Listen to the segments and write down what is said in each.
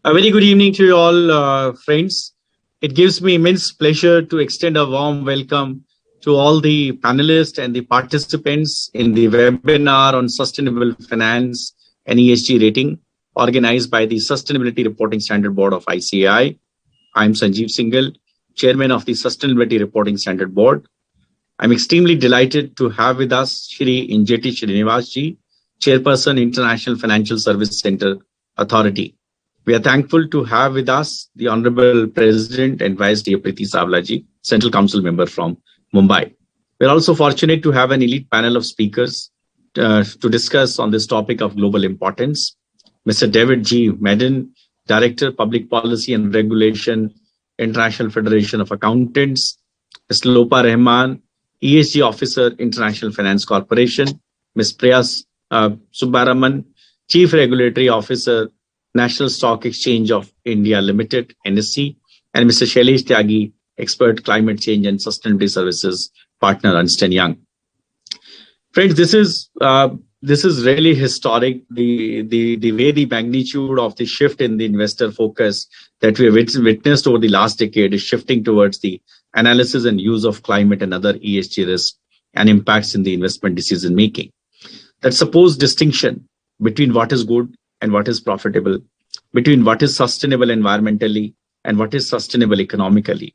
A very good evening to you all, friends. It gives me immense pleasure to extend a warm welcome to all the panelists and the participants in the webinar on sustainable finance and ESG rating organized by the Sustainability Reporting Standard Board of ICAI. I'm Sanjeev Singhal, Chairman of the Sustainability Reporting Standard Board. I'm extremely delighted to have with us Shri Injeti Srinivasji, Chairperson, International Financial Service Center Authority. We are thankful to have with us the Honorable President and Vice Chair Preeti Savlaji, Central Council member from Mumbai. We're also fortunate to have an elite panel of speakers to discuss on this topic of global importance. Mr. David G. Madden, Director, Public Policy and Regulation, International Federation of Accountants. Ms. Lopa Rahman, ESG Officer, International Finance Corporation. Ms. Priya Subbaraman, Chief Regulatory Officer, National Stock Exchange of India Limited, NSE, and Mr. Shailesh Tyagi, Expert Climate Change and Sustainability Services Partner, Ernst & Young. Friends, this is really historic. The way the magnitude of the shift in the investor focus that we have witnessed over the last decade is shifting towards the analysis and use of climate and other ESG risks and impacts in the investment decision making. That supposed distinction between what is good and what is profitable, between what is sustainable environmentally and what is sustainable economically,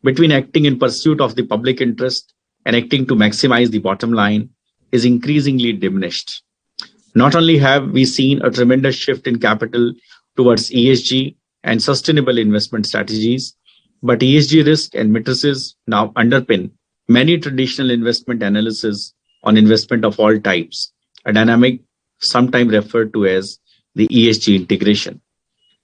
between acting in pursuit of the public interest and acting to maximize the bottom line is increasingly diminished. Not only have we seen a tremendous shift in capital towards ESG and sustainable investment strategies, but ESG risk and matrices now underpin many traditional investment analysis on investment of all types, a dynamic sometimes referred to as the ESG integration.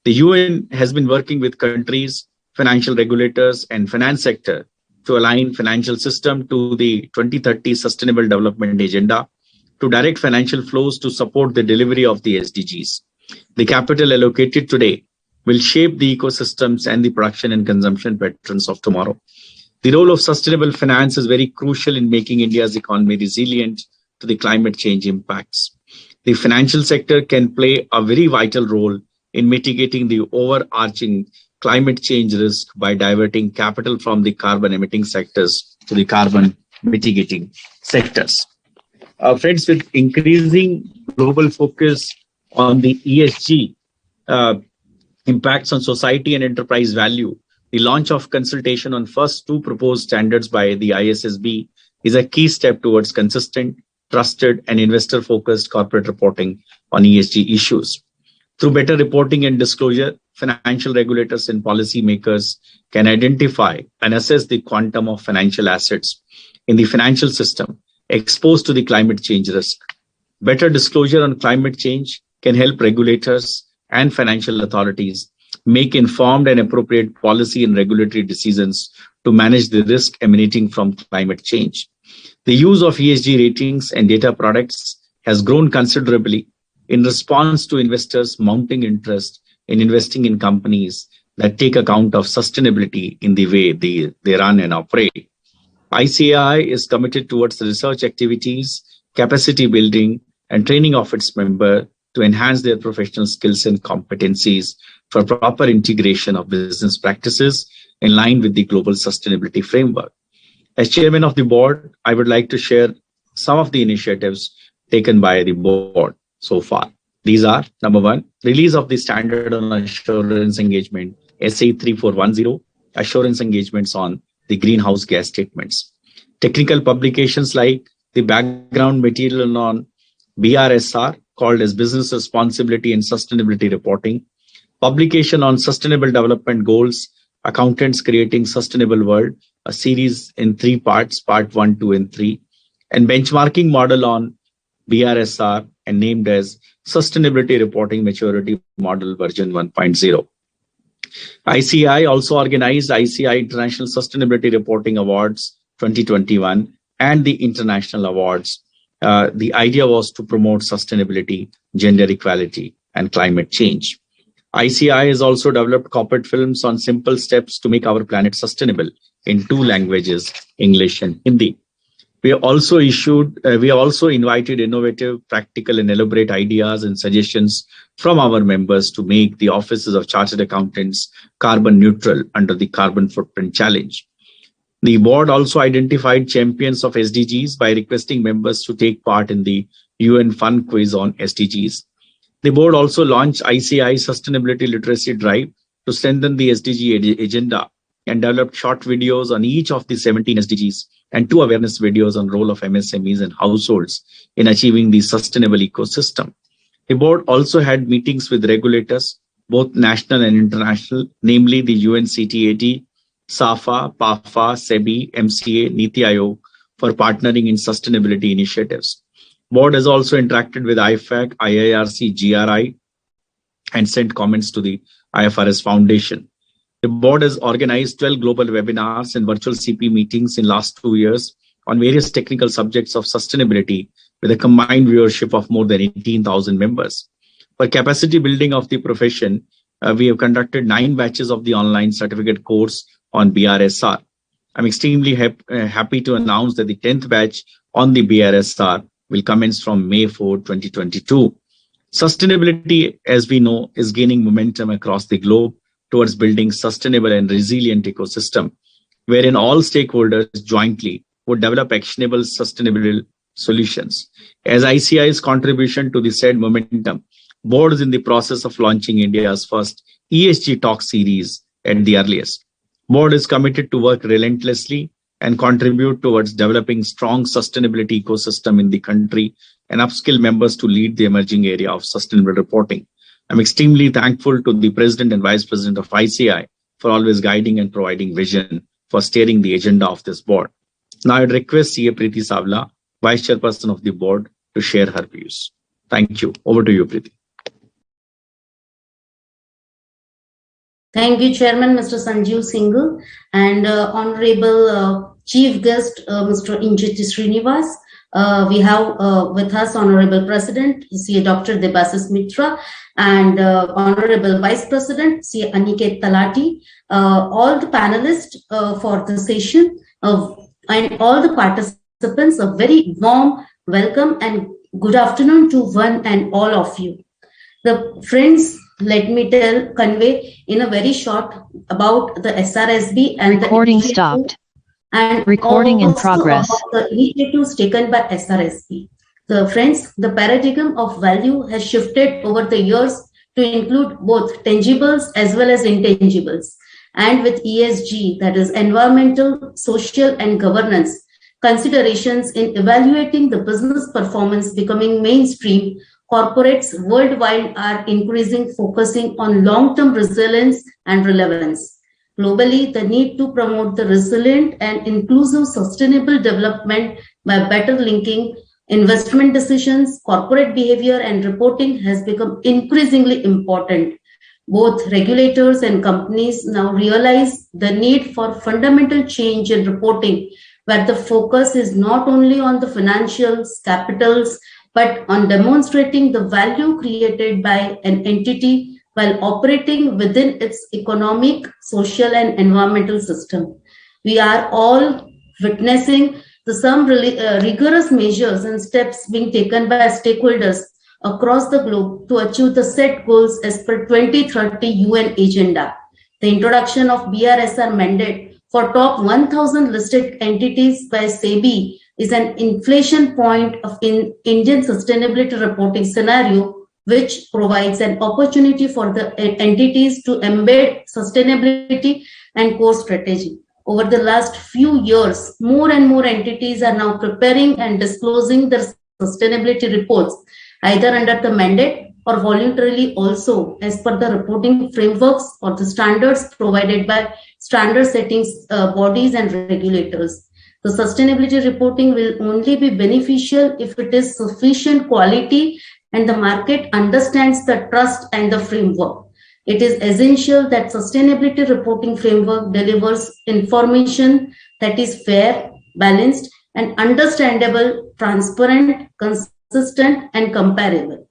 The UN has been working with countries, financial regulators, and finance sector to align financial system to the 2030 Sustainable Development Agenda to direct financial flows to support the delivery of the SDGs. The capital allocated today will shape the ecosystems and the production and consumption patterns of tomorrow. The role of sustainable finance is very crucial in making India's economy resilient to the climate change impacts. The financial sector can play a very vital role in mitigating the overarching climate change risk by diverting capital from the carbon emitting sectors to the carbon mitigating sectors. Friends, with increasing global focus on the ESG impacts on society and enterprise value, the launch of consultation on first two proposed standards by the ISSB is a key step towards consistent, trusted, and investor-focused corporate reporting on ESG issues. Through better reporting and disclosure, financial regulators and policymakers can identify and assess the quantum of financial assets in the financial system exposed to the climate change risk. Better disclosure on climate change can help regulators and financial authorities make informed and appropriate policy and regulatory decisions to manage the risk emanating from climate change. The use of ESG ratings and data products has grown considerably in response to investors' mounting interest in investing in companies that take account of sustainability in the way they run and operate. ICAI is committed towards the research activities, capacity building, and training of its members to enhance their professional skills and competencies for proper integration of business practices in line with the global sustainability framework. As chairman of the board, I would like to share some of the initiatives taken by the board so far. These are, number one, release of the standard on assurance engagement, SA 3410, assurance engagements on the greenhouse gas statements. Technical publications like the background material on BRSR, called as Business Responsibility and Sustainability Reporting, publication on Sustainable Development Goals, Accountants Creating Sustainable World, a series in 3 parts, part 1, 2, and 3, and benchmarking model on BRSR and named as Sustainability Reporting Maturity Model version 1.0. ICAI also organized ICAI International Sustainability Reporting Awards 2021 and the International Awards. The idea was to promote sustainability, gender equality, and climate change. ICAI has also developed corporate films on simple steps to make our planet sustainable in 2 languages, English and Hindi. We also invited innovative, practical, and elaborate ideas and suggestions from our members to make the offices of chartered accountants carbon neutral under the carbon footprint challenge. The board also identified champions of SDGs by requesting members to take part in the UN Fun Quiz on SDGs. The board also launched ICAI Sustainability Literacy Drive to strengthen the SDG agenda and developed short videos on each of the 17 SDGs and 2 awareness videos on role of MSMEs and households in achieving the sustainable ecosystem. The board also had meetings with regulators, both national and international, namely the UNCTAD, SAFA, PAFA, SEBI, MCA, NITI Aayog for partnering in sustainability initiatives. Board has also interacted with IFAC, IIRC, GRI, and sent comments to the IFRS Foundation. The board has organized 12 global webinars and virtual CP meetings in last 2 years on various technical subjects of sustainability with a combined viewership of more than 18,000 members. For capacity building of the profession, we have conducted 9 batches of the online certificate course on BRSR. I'm extremely happy to announce that the 10th batch on the BRSR will commence from May 4, 2022. Sustainability, as we know, is gaining momentum across the globe towards building sustainable and resilient ecosystem, wherein all stakeholders jointly would develop actionable sustainable solutions. As ICAI's contribution to the said momentum, board is in the process of launching India's first ESG talk series at the earliest. Board is committed to work relentlessly and contribute towards developing strong sustainability ecosystem in the country and upskill members to lead the emerging area of sustainable reporting. I'm extremely thankful to the President and Vice President of ICAI for always guiding and providing vision for steering the agenda of this board. Now I'd request CA Preeti Savla, Vice Chairperson of the board, to share her views. Thank you. Over to you, Preeti. Thank you, Chairman, Mr. Sanjeev Singhal, and Honorable Chief Guest, Mr. Injit Srinivas. We have with us Honorable President, CA Dr. Debashish Mitra, and Honorable Vice President, CA Aniket Talati, all the panelists for the session, and all the participants, a very warm welcome and good afternoon to one and all of you. The friends, let me convey in a very short about the SRSB and recording stopped. And recording in progress. The initiatives taken by SRSB. The friends, the paradigm of value has shifted over the years to include both tangibles as well as intangibles. And with ESG, that is environmental, social, and governance considerations in evaluating the business performance becoming mainstream, corporates worldwide are increasing focusing on long-term resilience and relevance. Globally, the need to promote the resilient and inclusive sustainable development by better linking investment decisions, corporate behavior, and reporting has become increasingly important. Both regulators and companies now realize the need for fundamental change in reporting, where the focus is not only on the financials, capitals, but on demonstrating the value created by an entity while operating within its economic, social, and environmental system. We are all witnessing some rigorous measures and steps being taken by stakeholders across the globe to achieve the set goals as per 2030 UN agenda. The introduction of BRSR mandate for top 1,000 listed entities by SEBI is an inflection point of Indian sustainability reporting scenario, which provides an opportunity for the entities to embed sustainability and core strategy. Over the last few years, more and more entities are now preparing and disclosing their sustainability reports, either under the mandate or voluntarily also as per the reporting frameworks or the standards provided by standard settings bodies and regulators. The sustainability reporting will only be beneficial if it is sufficient quality and the market understands the trust and the framework. It is essential that sustainability reporting framework delivers information that is fair, balanced, and understandable, transparent, consistent, and comparable.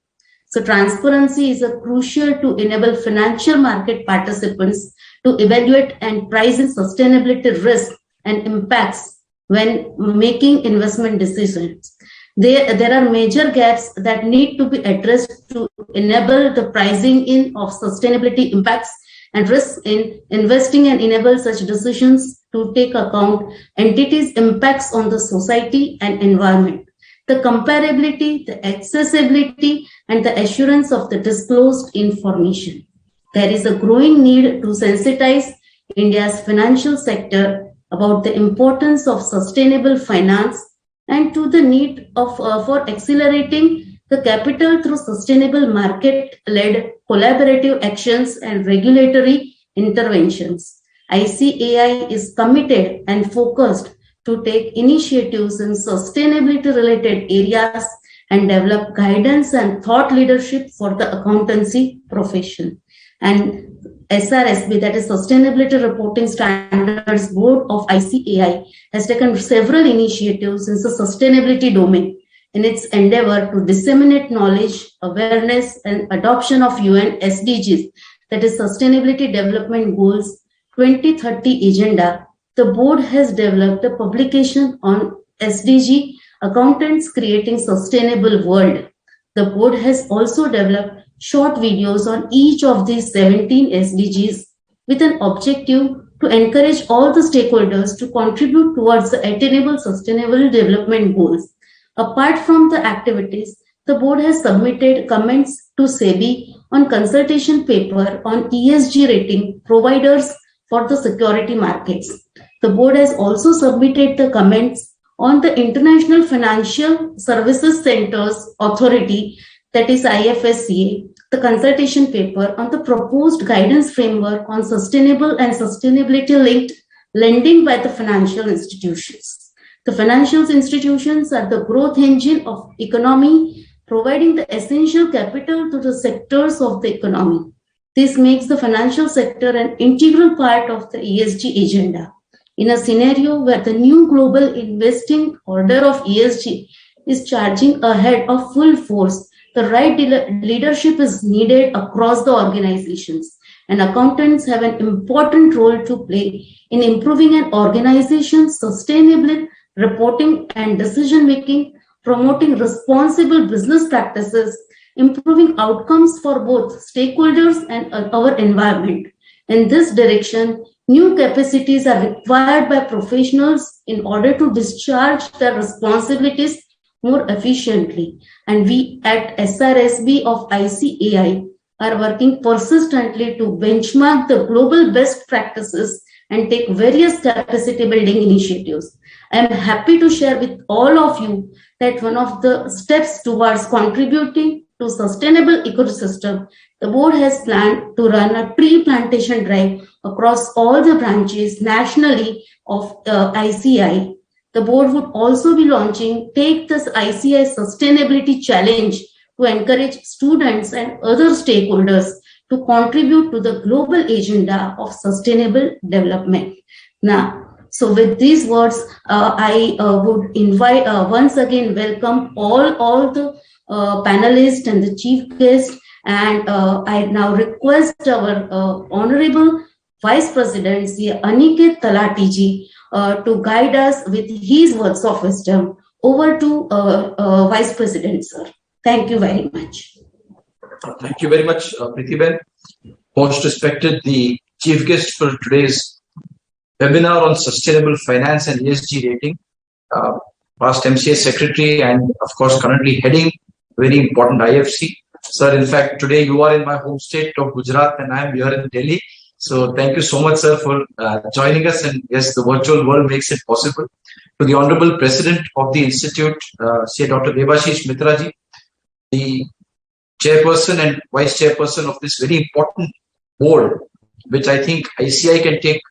So transparency is crucial to enable financial market participants to evaluate and price in sustainability risk and impacts when making investment decisions. There are major gaps that need to be addressed to enable the pricing in of sustainability impacts and risks in investing and enable such decisions to take account entities' impacts on the society and environment. The comparability, the accessibility, and the assurance of the disclosed information. There is a growing need to sensitize India's financial sector about the importance of sustainable finance and to the need of for accelerating the capital through sustainable market-led collaborative actions and regulatory interventions. ICAI is committed and focused to take initiatives in sustainability-related areas and develop guidance and thought leadership for the accountancy profession. And SRSB, that is Sustainability Reporting Standards Board of ICAI, has taken several initiatives in the sustainability domain in its endeavor to disseminate knowledge, awareness, and adoption of UN SDGs, that is Sustainability Development Goals 2030 Agenda. The board has developed a publication on SDG Accountants Creating Sustainable World. The board has also developed short videos on each of these 17 SDGs with an objective to encourage all the stakeholders to contribute towards the attainable sustainable development goals. Apart from the activities, the board has submitted comments to SEBI on consultation paper on ESG rating providers for the security markets. The board has also submitted the comments on the International Financial Services Centers Authority, that is IFSCA, the consultation paper on the proposed guidance framework on sustainable and sustainability-linked lending by the financial institutions. The financial institutions are the growth engine of economy, providing the essential capital to the sectors of the economy. This makes the financial sector an integral part of the ESG agenda. In a scenario where the new global investing order of ESG is charging ahead of full force, the right leadership is needed across the organizations, and accountants have an important role to play in improving an organization's sustainable reporting and decision making, promoting responsible business practices, improving outcomes for both stakeholders and our environment. In this direction, new capacities are required by professionals in order to discharge their responsibilities more efficiently. And we at SRSB of ICAI are working persistently to benchmark the global best practices and take various capacity building initiatives. I am happy to share with all of you that one of the steps towards contributing to sustainable ecosystem, the board has planned to run a tree plantation drive across all the branches nationally of ICAI. The board would also be launching Take This ICAI Sustainability Challenge to encourage students and other stakeholders to contribute to the global agenda of sustainable development. Now, so with these words, I would invite once again welcome all the panelists and the chief guest, and I now request our Honorable Vice President, Sri Aniket Talati ji, to guide us with his words of wisdom. Over to Vice President, sir. Thank you very much. Thank you very much, Priti-ben. Most respected, the chief guest for today's webinar on sustainable finance and ESG rating, past MCA secretary and of course currently heading very important IFC. Sir, in fact, today you are in my home state of Gujarat and I am here in Delhi. So thank you so much, sir, for joining us. And yes, the virtual world makes it possible. To the Honorable President of the Institute, Sri Dr. Debashish Mitraji, the chairperson and vice chairperson of this very important board, which I think ICAI can take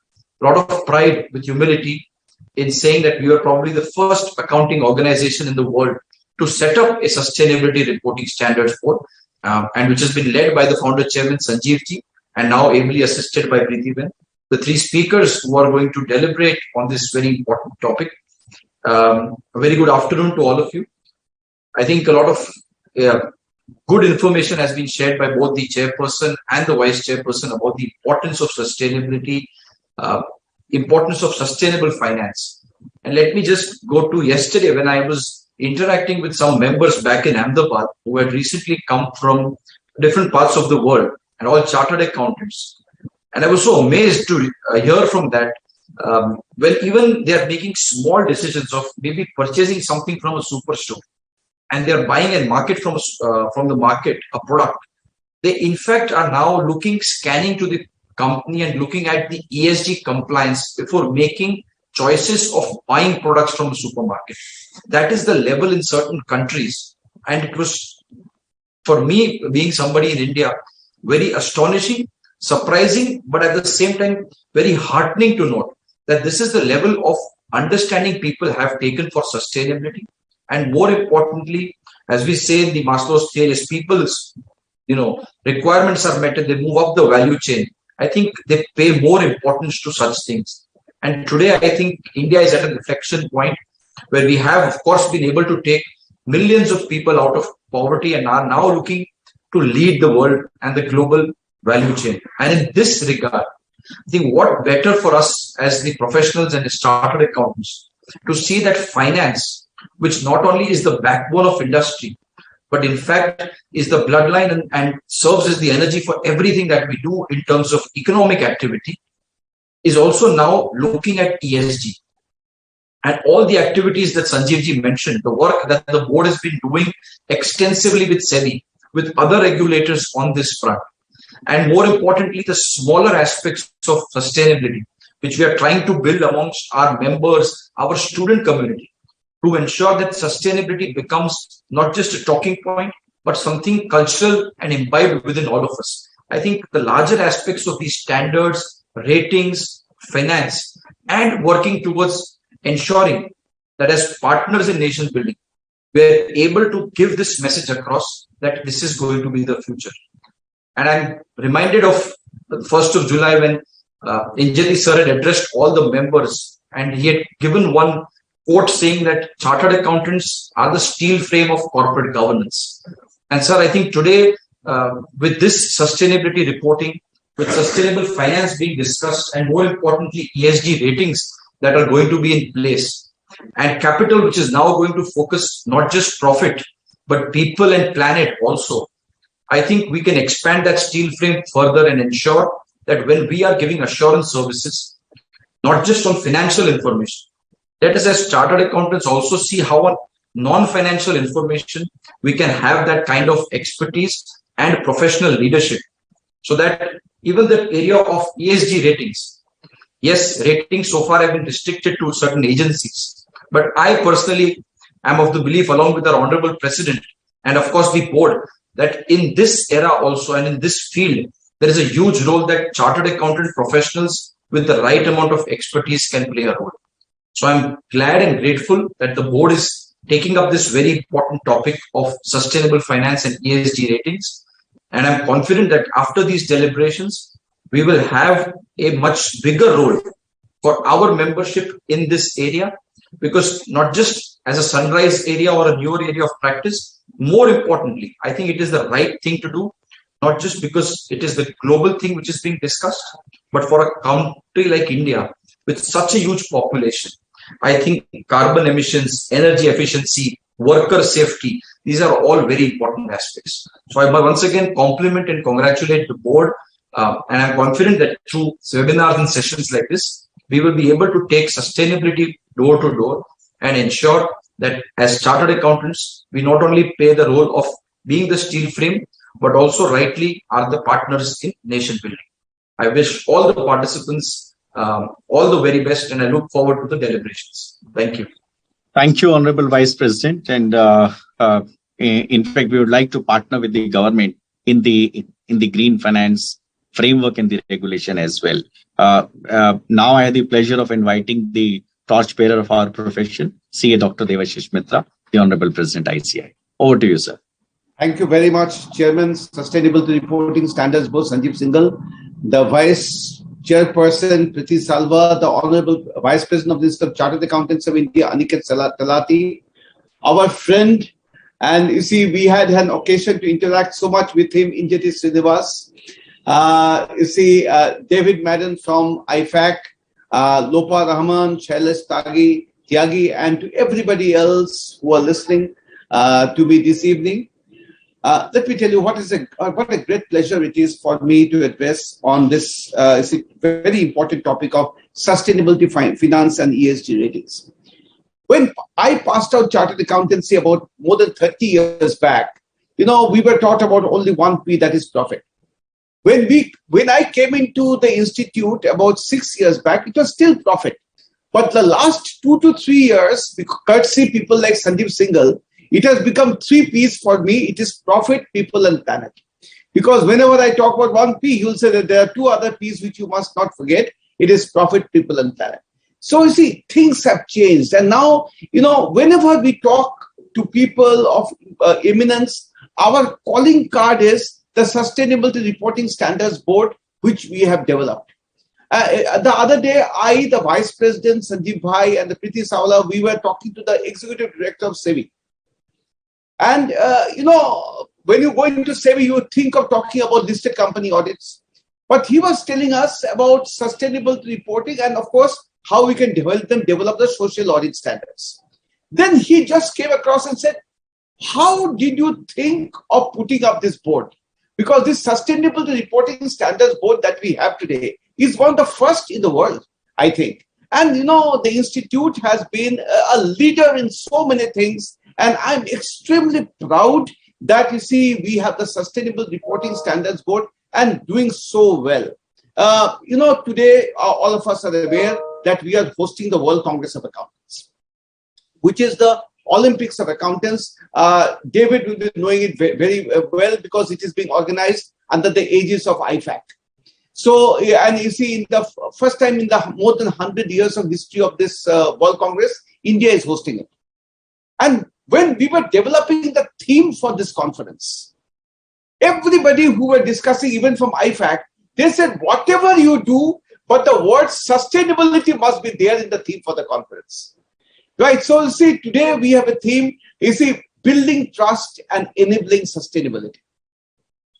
a lot of pride with humility in saying that we are probably the first accounting organization in the world to set up a sustainability reporting standards board, and which has been led by the founder chairman Sanjeev ji and now ably assisted by Priti-ben. The three speakers who are going to deliberate on this very important topic. A very good afternoon to all of you. I think a lot of good information has been shared by both the chairperson and the vice chairperson about the importance of sustainability, importance of sustainable finance. And let me just go to yesterday when I was interacting with some members back in Ahmedabad who had recently come from different parts of the world and all chartered accountants. And I was so amazed to hear from that when even they are making small decisions of maybe purchasing something from a superstore and they are buying and market from the market a product. They in fact are now scanning to the company and looking at the ESG compliance before making choices of buying products from a supermarket. That is the level in certain countries. And it was, for me, being somebody in India, very astonishing, surprising, but at the same time, very heartening to note that this is the level of understanding people have taken for sustainability. And more importantly, as we say in the Maslow's theory, as people's requirements are met and they move up the value chain, I think they pay more importance to such things. And today, I think India is at an inflection point where we have, of course, been able to take millions of people out of poverty and are now looking to lead the world and the global value chain. And in this regard, I think what better for us as the professionals and the chartered accountants to see that finance, which not only is the backbone of industry, but in fact is the bloodline and serves as the energy for everything that we do in terms of economic activity, is also now looking at ESG. And all the activities that Sanjeevji mentioned, the work that the board has been doing extensively with SEBI, with other regulators on this front. And more importantly, the smaller aspects of sustainability, which we are trying to build amongst our members, our student community, to ensure that sustainability becomes not just a talking point, but something cultural and imbibed within all of us. I think the larger aspects of these standards, ratings, finance, and working towards ensuring that as partners in nation building, we're able to give this message across that this is going to be the future. And I'm reminded of the 1st of July when Injati sir had addressed all the members and he had given one quote saying that chartered accountants are the steel frame of corporate governance. And sir, I think today with this sustainability reporting, with sustainable finance being discussed, and more importantly, ESG ratings that are going to be in place, and capital, which is now going to focus not just profit, but people and planet also. I think we can expand that steel frame further and ensure that when we are giving assurance services, not just on financial information, let us as chartered accountants also see how on non-financial information we can have that kind of expertise and professional leadership, so that even the area of ESG ratings, yes, ratings so far have been restricted to certain agencies, but I personally am of the belief, along with our honorable president and of course the board, that in this era also and in this field, there is a huge role that chartered accountant professionals with the right amount of expertise can play a role. So I'm glad and grateful that the board is taking up this very important topic of sustainable finance and ESG ratings. And I'm confident that after these deliberations, we will have a much bigger role for our membership in this area, because not just as a sunrise area or a newer area of practice, more importantly, I think it is the right thing to do, not just because it is the global thing which is being discussed, but for a country like India with such a huge population. I think carbon emissions, energy efficiency, worker safety, these are all very important aspects. So I once again compliment and congratulate the board, and I'm confident that through webinars and sessions like this, we will be able to take sustainability door to door and ensure that as chartered accountants, we not only play the role of being the steel frame, but also rightly are the partners in nation building. I wish all the participants all the very best, and I look forward to the deliberations. Thank you. Thank you, Honorable Vice President. And in fact, we would like to partner with the government in the green finance framework and the regulation as well. Now I have the pleasure of inviting the torchbearer of our profession, CA Dr. Debashish Mehta, the Honorable President ICAI. Over to you, sir. Thank you very much, Chairman, Sustainability Reporting Standards Board, Sanjeev Singhal, the Vice Chairperson, Priti Salva, the Honorable Vice President of the Institute of Chartered Accountants of India, Aniket Talati, our friend, and you see, we had an occasion to interact so much with him, Injati Srinivas. You see, David Madden from IFAC, Lopa Rahman, Shailesh Tagi, Tyagi, and to everybody else who are listening to me this evening. Let me tell you what a great pleasure it is for me to address on this very important topic of sustainability, finance, and ESG ratings. When I passed out chartered accountancy about more than 30 years back, we were taught about only one P, that is profit. When I came into the institute about 6 years back, it was still profit. But the last 2 to 3 years, courtesy people like Sandeep Singhal, it has become 3 P's for me. It is profit, people, and planet. Because whenever I talk about one P, you'll say that there are 2 other P's which you must not forget. It is profit, people, and planet. So you see, things have changed. And now, whenever we talk to people of eminence, our calling card is the Sustainability Reporting Standards Board, which we have developed. The other day, the Vice President, Sanjeev Bhai, and the Priti Sawla, we were talking to the Executive Director of SEBI. And, when you go into SEBI, you think of talking about listed company audits. But he was telling us about sustainability reporting and, of course, how we can develop the social audit standards. Then he just came across and said, how did you think of putting up this board? Because this Sustainability Reporting Standards Board that we have today is one of the first in the world, I think. And, the Institute has been a leader in so many things. And I'm extremely proud that, we have the Sustainable Reporting Standards Board and doing so well. Today, all of us are aware that we are hosting the World Congress of Accountants, which is the Olympics of Accountants. David will be knowing it very well because it is being organized under the aegis of IFAC. So, and in the first time in the more than 100 years of history of this World Congress, India is hosting it. And when we were developing the theme for this conference, everybody who were discussing, even from IFAC, they said, whatever you do, but the word sustainability must be there in the theme for the conference. Right. So, today we have a theme, building trust and enabling sustainability.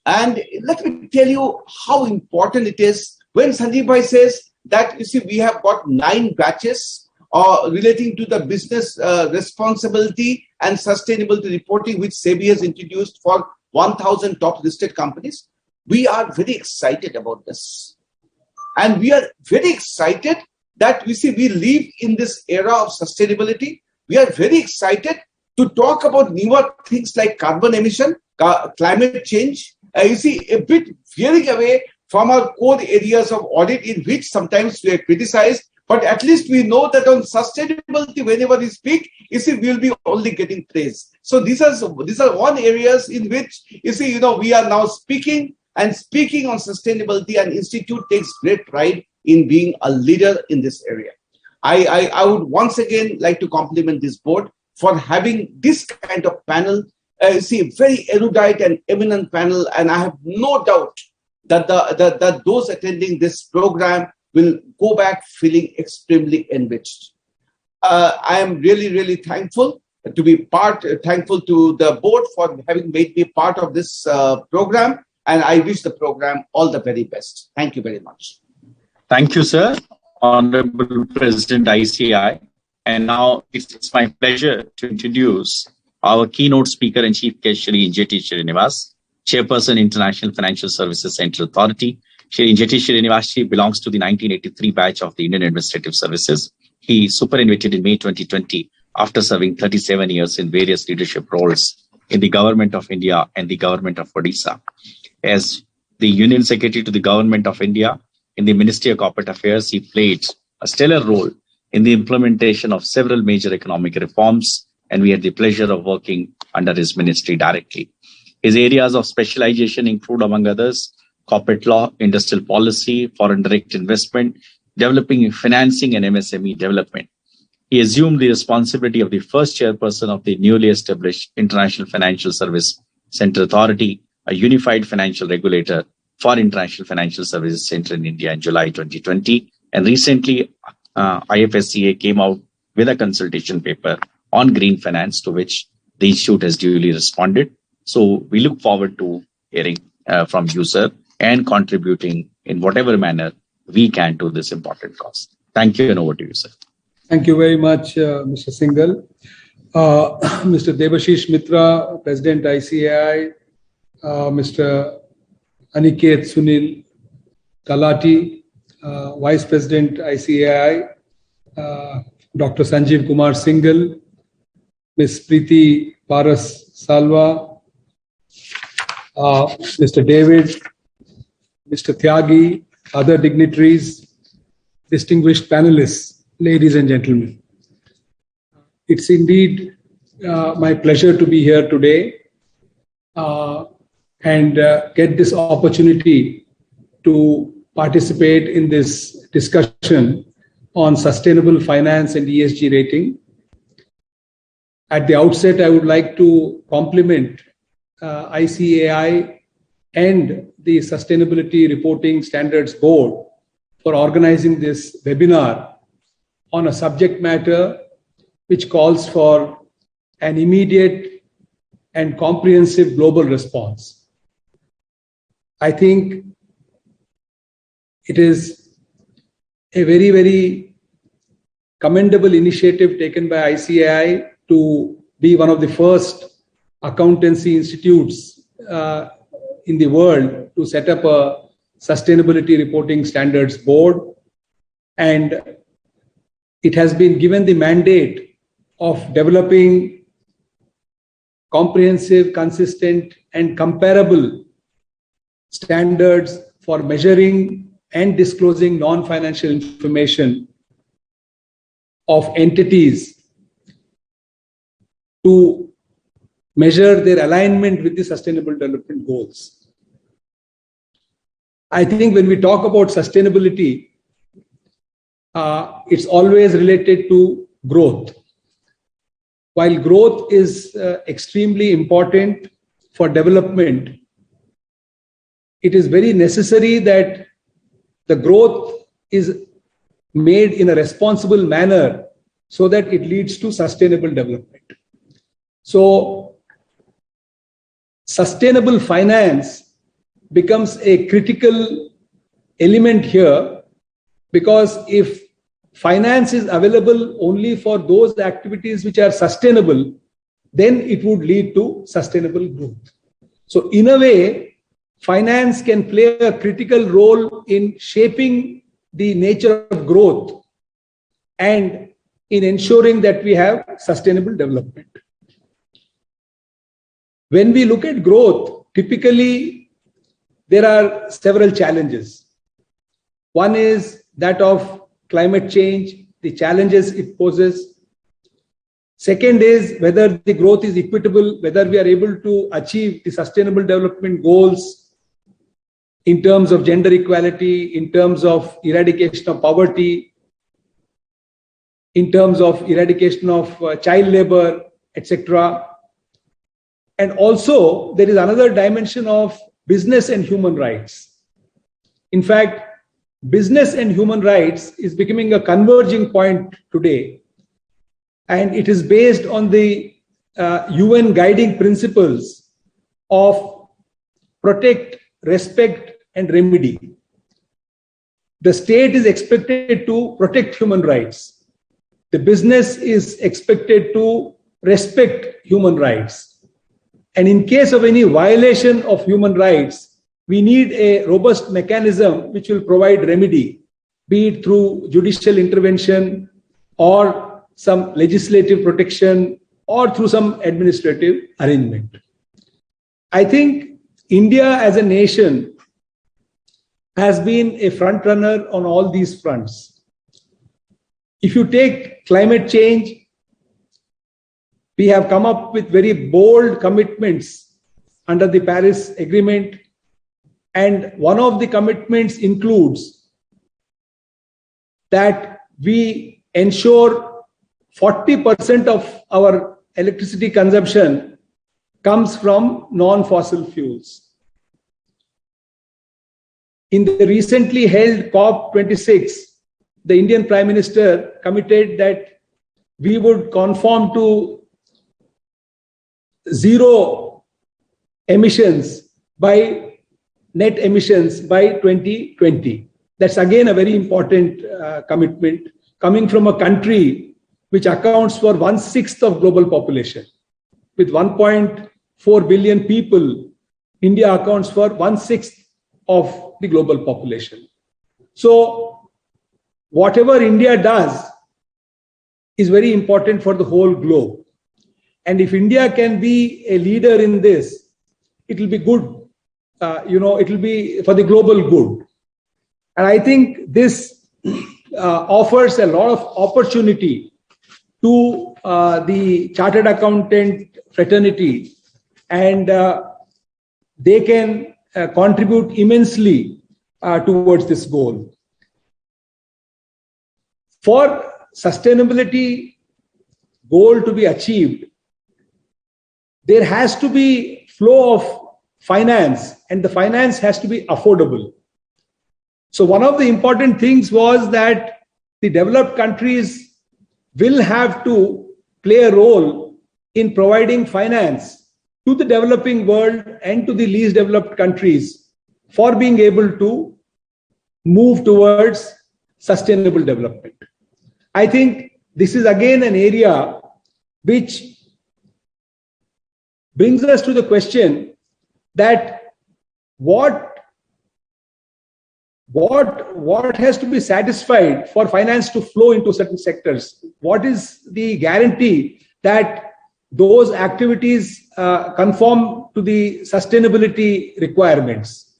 And let me tell you how important it is when Sanjeev Bhai says that, we have got 9 batches relating to the business responsibility and sustainability reporting, which SEBI has introduced for 1,000 top listed companies. We are very excited about this. And we are very excited that we live in this era of sustainability. We are very excited to talk about newer things like carbon emission, climate change, a bit veering away from our core areas of audit, in which sometimes we are criticized, but at least we know that on sustainability, whenever we speak, we will be only getting praise. So these are one areas in which, we are now speaking on sustainability, and Institute takes great pride in being a leader in this area. I would once again like to compliment this board for having this kind of panel, very erudite and eminent panel, and I have no doubt that that those attending this program will go back feeling extremely enriched. I am really, really thankful to the board for having made me part of this program, and I wish the program all the very best. Thank you very much. Thank you, sir, Honorable President ICAI. And now it's my pleasure to introduce our keynote speaker and chief guest, Shri Jyoti Srinivas, Chairperson, International Financial Services Central Authority. Shri Jyoti Srinivas belongs to the 1983 batch of the Indian Administrative Services. He superannuated in May 2020 after serving 37 years in various leadership roles in the Government of India and the Government of Odisha. As the Union Secretary to the Government of India in the Ministry of Corporate Affairs, he played a stellar role in the implementation of several major economic reforms, and we had the pleasure of working under his ministry directly. His areas of specialization include, among others, corporate law, industrial policy, foreign direct investment, developing financing, and MSME development. He assumed the responsibility of the first chairperson of the newly established International Financial Service Centre Authority, a unified financial regulator for International Financial Services Centre in India in July 2020. And recently, IFSCA came out with a consultation paper on green finance, to which the Institute has duly responded. So we look forward to hearing from you, sir, and contributing in whatever manner we can to this important cause. Thank you, and over to you, sir. Thank you very much, Mr. Singhal. Mr. Debashish Mitra, President ICAI, Mr. Aniket Sunil Talati, Vice President ICAI, Dr. Sanjeev Kumar Singhal, Ms. Preeti Paras Salva, Mr. David, Mr. Tyagi, other dignitaries, distinguished panelists, ladies and gentlemen. It's indeed my pleasure to be here today and get this opportunity to participate in this discussion on sustainable finance and ESG rating. At the outset, I would like to compliment ICAI and the Sustainability Reporting Standards Board for organizing this webinar on a subject matter which calls for an immediate and comprehensive global response. I think it is a very, very commendable initiative taken by ICAI to be one of the first accountancy institutes in the world to set up a Sustainability Reporting Standards Board. And it has been given the mandate of developing comprehensive, consistent, and comparable standards for measuring and disclosing non-financial information of entities to measure their alignment with the Sustainable Development Goals. I think when we talk about sustainability, it's always related to growth. While growth is extremely important for development, it is very necessary that the growth is made in a responsible manner so that it leads to sustainable development. So, sustainable finance becomes a critical element here, because if finance is available only for those activities which are sustainable, then it would lead to sustainable growth. So in a way, finance can play a critical role in shaping the nature of growth and in ensuring that we have sustainable development. When we look at growth, typically there are several challenges. One is that of climate change, the challenges it poses. Second is whether the growth is equitable, whether we are able to achieve the sustainable development goals in terms of gender equality, in terms of eradication of poverty, in terms of eradication of child labor, etc. And also, there is another dimension of business and human rights. In fact, business and human rights is becoming a converging point today. And it is based on the UN guiding principles of protect, respect, and remedy. The state is expected to protect human rights. The business is expected to respect human rights. And in case of any violation of human rights, we need a robust mechanism which will provide remedy, be it through judicial intervention or some legislative protection or through some administrative arrangement. I think India as a nation has been a front runner on all these fronts. If you take climate change, we have come up with very bold commitments under the Paris Agreement. And one of the commitments includes that we ensure 40% of our electricity consumption comes from non-fossil fuels. In the recently held COP26, the Indian Prime Minister committed that we would conform to zero emissions by net emissions by 2020. That's again a very important commitment. coming from a country which accounts for 1/6 of global population. With 1.4 billion people, India accounts for 1/6 of the global population. So whatever India does is very important for the whole globe. And if India can be a leader in this, it will be good, it will be for the global good. And I think this offers a lot of opportunity to the chartered accountant fraternity, and they can contribute immensely towards this goal. For sustainability goal to be achieved, there has to be flow of finance, and the finance has to be affordable. So one of the important things was that the developed countries will have to play a role in providing finance to the developing world and to the least developed countries for being able to move towards sustainable development. I think this is again an area which brings us to the question that what has to be satisfied for finance to flow into certain sectors? What is the guarantee that those activities conform to the sustainability requirements?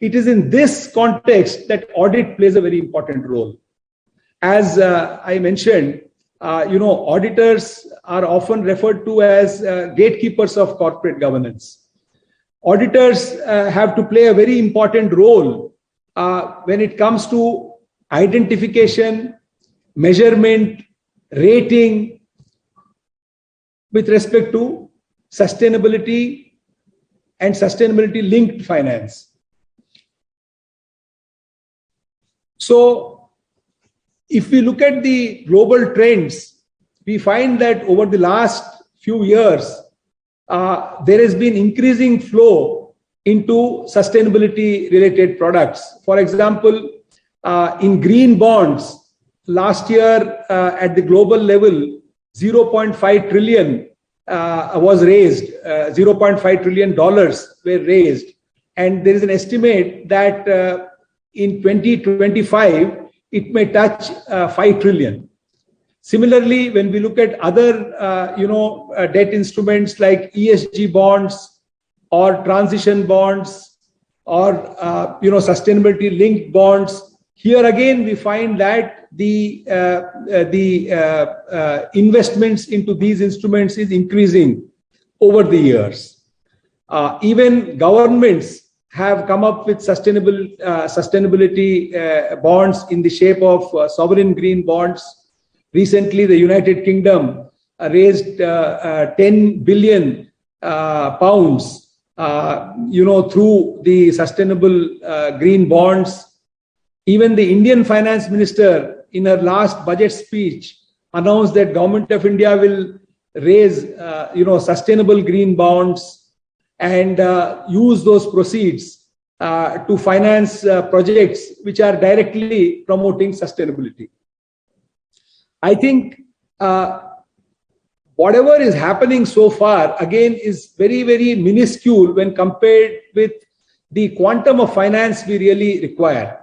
It is in this context that audit plays a very important role. As I mentioned, auditors are often referred to as gatekeepers of corporate governance. Auditors have to play a very important role when it comes to identification, measurement, rating with respect to sustainability and sustainability linked finance. So if we look at the global trends, we find that over the last few years, there has been increasing flow into sustainability related products. For example, in green bonds, last year at the global level, 0.5 trillion was raised, $0.5 trillion were raised. And there is an estimate that in 2025, it may touch 5 trillion. Similarly, when we look at other, debt instruments like ESG bonds or transition bonds or, sustainability linked bonds, here again we find that the investments into these instruments is increasing over the years. Even governments have come up with sustainability bonds in the shape of sovereign green bonds. Recently, the United Kingdom raised 10 billion pounds, through the sustainable green bonds. Even the Indian finance minister, in her last budget speech, announced that Government of India will raise, sustainable green bonds and use those proceeds to finance projects which are directly promoting sustainability. I think whatever is happening so far, again, is very, very minuscule when compared with the quantum of finance we really require.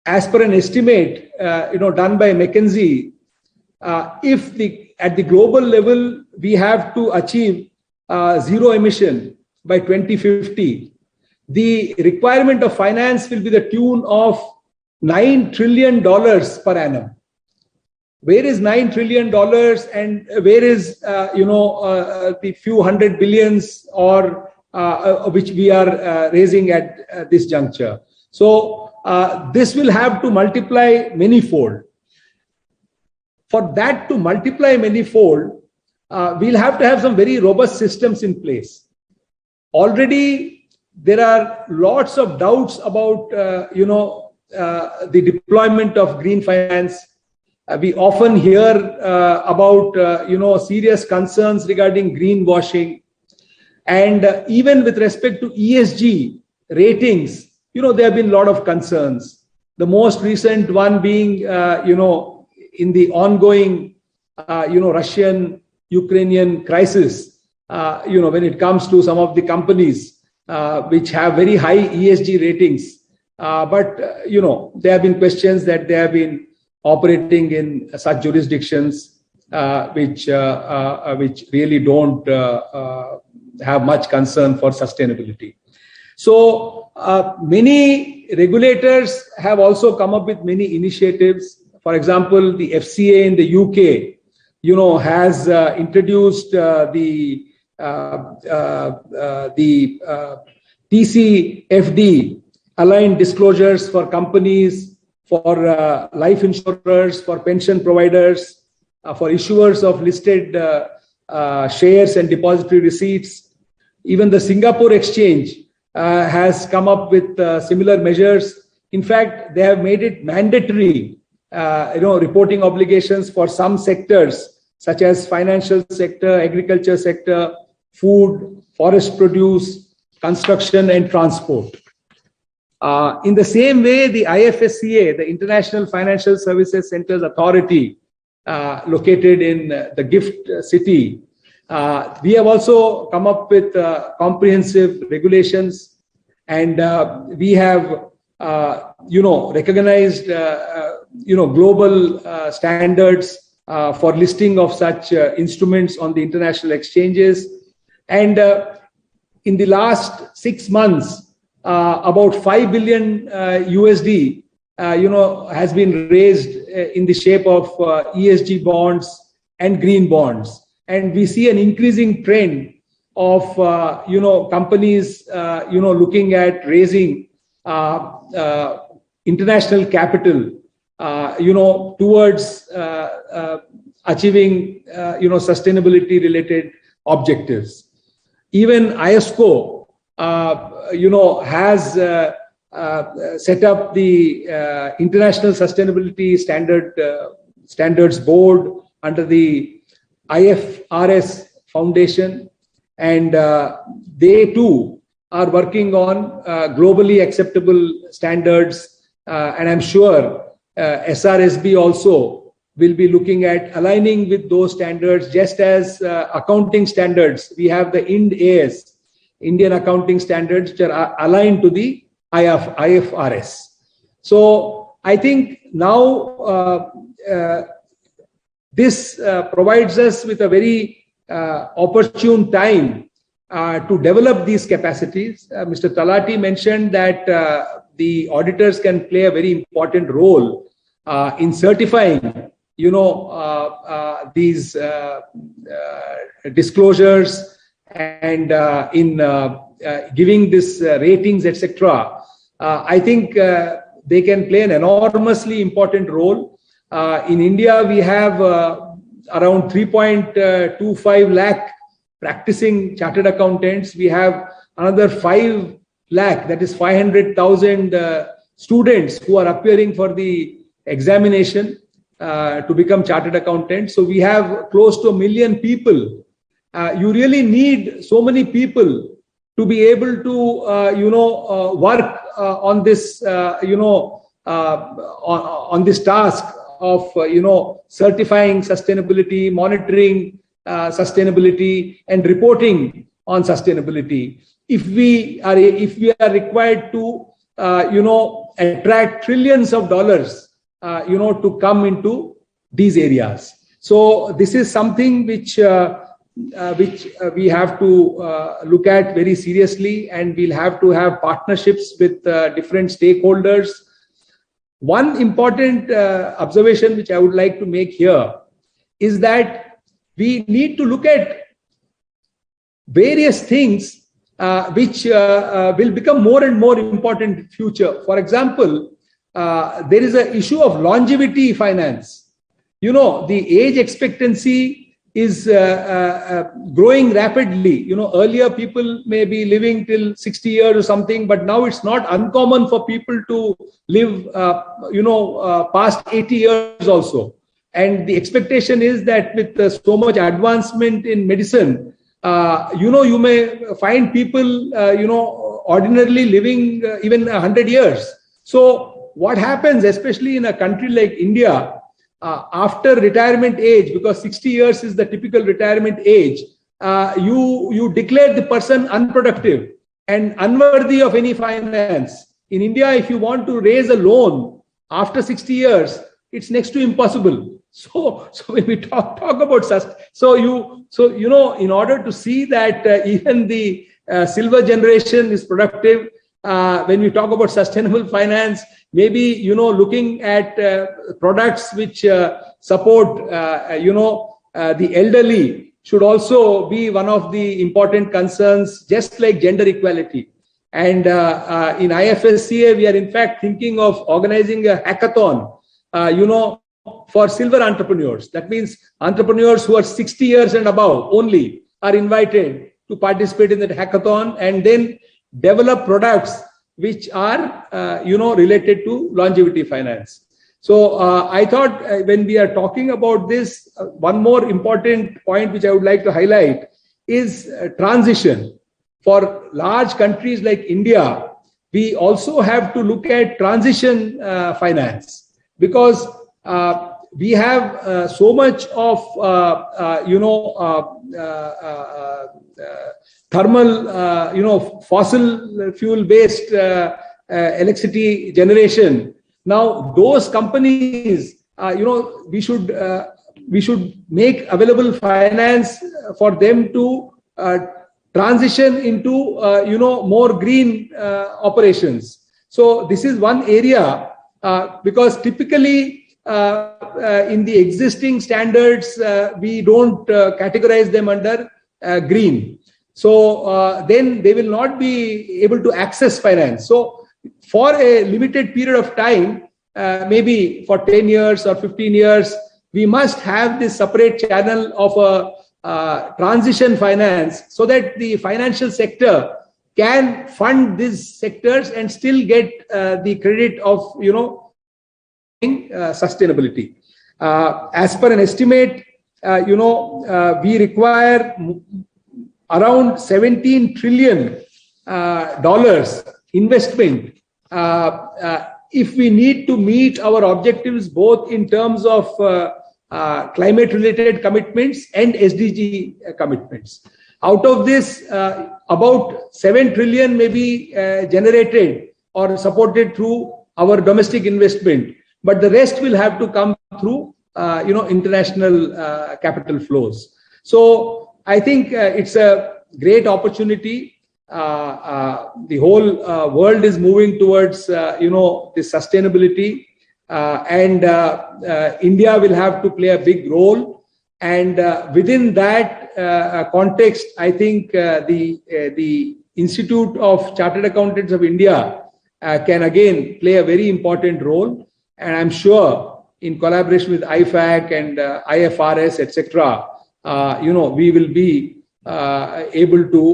As per an estimate, done by McKinsey, if at the global level we have to achieve zero emission by 2050, the requirement of finance will be the tune of $9 trillion per annum. Where is $9 trillion and where is, the few hundred billions or which we are raising at this juncture? So this will have to multiply manyfold. For that to multiply manyfold, we'll have to have some very robust systems in place. Already, there are lots of doubts about, the deployment of green finance. We often hear about, serious concerns regarding greenwashing. And even with respect to ESG ratings, there have been a lot of concerns. The most recent one being, in the ongoing, Russian-Ukrainian crisis, when it comes to some of the companies which have very high ESG ratings, but there have been questions that they have been operating in such jurisdictions which really don't have much concern for sustainability. So many regulators have also come up with many initiatives. For example, the FCA in the UK, has introduced the TCFD, aligned disclosures for companies, for life insurers, for pension providers, for issuers of listed shares and depository receipts. Even the Singapore Exchange has come up with similar measures. In fact, they have made it mandatory, reporting obligations for some sectors, such as financial sector, agriculture sector, food, forest produce, construction, and transport. In the same way, the IFSCA, the International Financial Services Centers Authority, located in the GIFT City, we have also come up with comprehensive regulations, and we have, recognized, global standards for listing of such instruments on the international exchanges. And in the last 6 months, about $5 billion USD, has been raised in the shape of ESG bonds and green bonds. And we see an increasing trend of, companies, looking at raising international capital, towards achieving, sustainability related objectives. Even ISCO, has set up the International Sustainability Standards Board under the IFRS Foundation, and they too are working on globally acceptable standards, and I'm sure SRSB also will be looking at aligning with those standards, just as accounting standards. We have the IND-AS, Indian Accounting Standards, which are aligned to the IFRS. So I think now this provides us with a very opportune time to develop these capacities. Mr. Talati mentioned that the auditors can play a very important role in certifying, these disclosures, and in giving this ratings, etc. I think they can play an enormously important role. In India, we have around 3.25 lakh practicing chartered accountants. We have another 5 lakh, that is 500,000 students who are appearing for the examination to become chartered accountants. So we have close to 1 million people. You really need so many people to be able to, work on this, on this task of, certifying sustainability, monitoring sustainability, and reporting on sustainability. If we are required to, attract trillions of dollars, to come into these areas. So this is something which we have to look at very seriously, and we'll have to have partnerships with different stakeholders. One important observation which I would like to make here is that we need to look at various things which will become more and more important in future. For example, there is an issue of longevity finance. The age expectancy is growing rapidly. Earlier people may be living till 60 years or something, but now it's not uncommon for people to live, past 80 years also. And the expectation is that with so much advancement in medicine, you may find people, ordinarily living even 100 years. So what happens, especially in a country like India, after retirement age, because 60 years is the typical retirement age, you declare the person unproductive and unworthy of any finance. In India, if you want to raise a loan after 60 years, it's next to impossible. So when we talk about in order to see that even the silver generation is productive, when we talk about sustainable finance, maybe looking at products which support the elderly should also be one of the important concerns, just like gender equality. And in IFSCA, we are in fact thinking of organizing a hackathon, for silver entrepreneurs. That means entrepreneurs who are 60 years and above only are invited to participate in that hackathon and then develop products which are, related to longevity finance. So I thought when we are talking about this, one more important point which I would like to highlight is transition. For large countries like India, we also have to look at transition finance, because we have so much of thermal, fossil fuel based electricity generation. Now those companies, we should make available finance for them to transition into more green operations. So this is one area, because typically in the existing standards we don't categorize them under green. So then they will not be able to access finance. So for a limited period of time, maybe for 10 years or 15 years, we must have this separate channel of a transition finance, so that the financial sector can fund these sectors and still get the credit of sustainability. As per an estimate, we require around $17 trillion investment if we need to meet our objectives, both in terms of climate related commitments and SDG commitments. Out of this, about 7 trillion may be generated or supported through our domestic investment, but the rest will have to come through international capital flows. So I think it's a great opportunity. The whole world is moving towards this sustainability, and India will have to play a big role. And within that context, I think the Institute of Chartered Accountants of India can again play a very important role. And I'm sure in collaboration with IFAC and IFRS, etc., we will be able to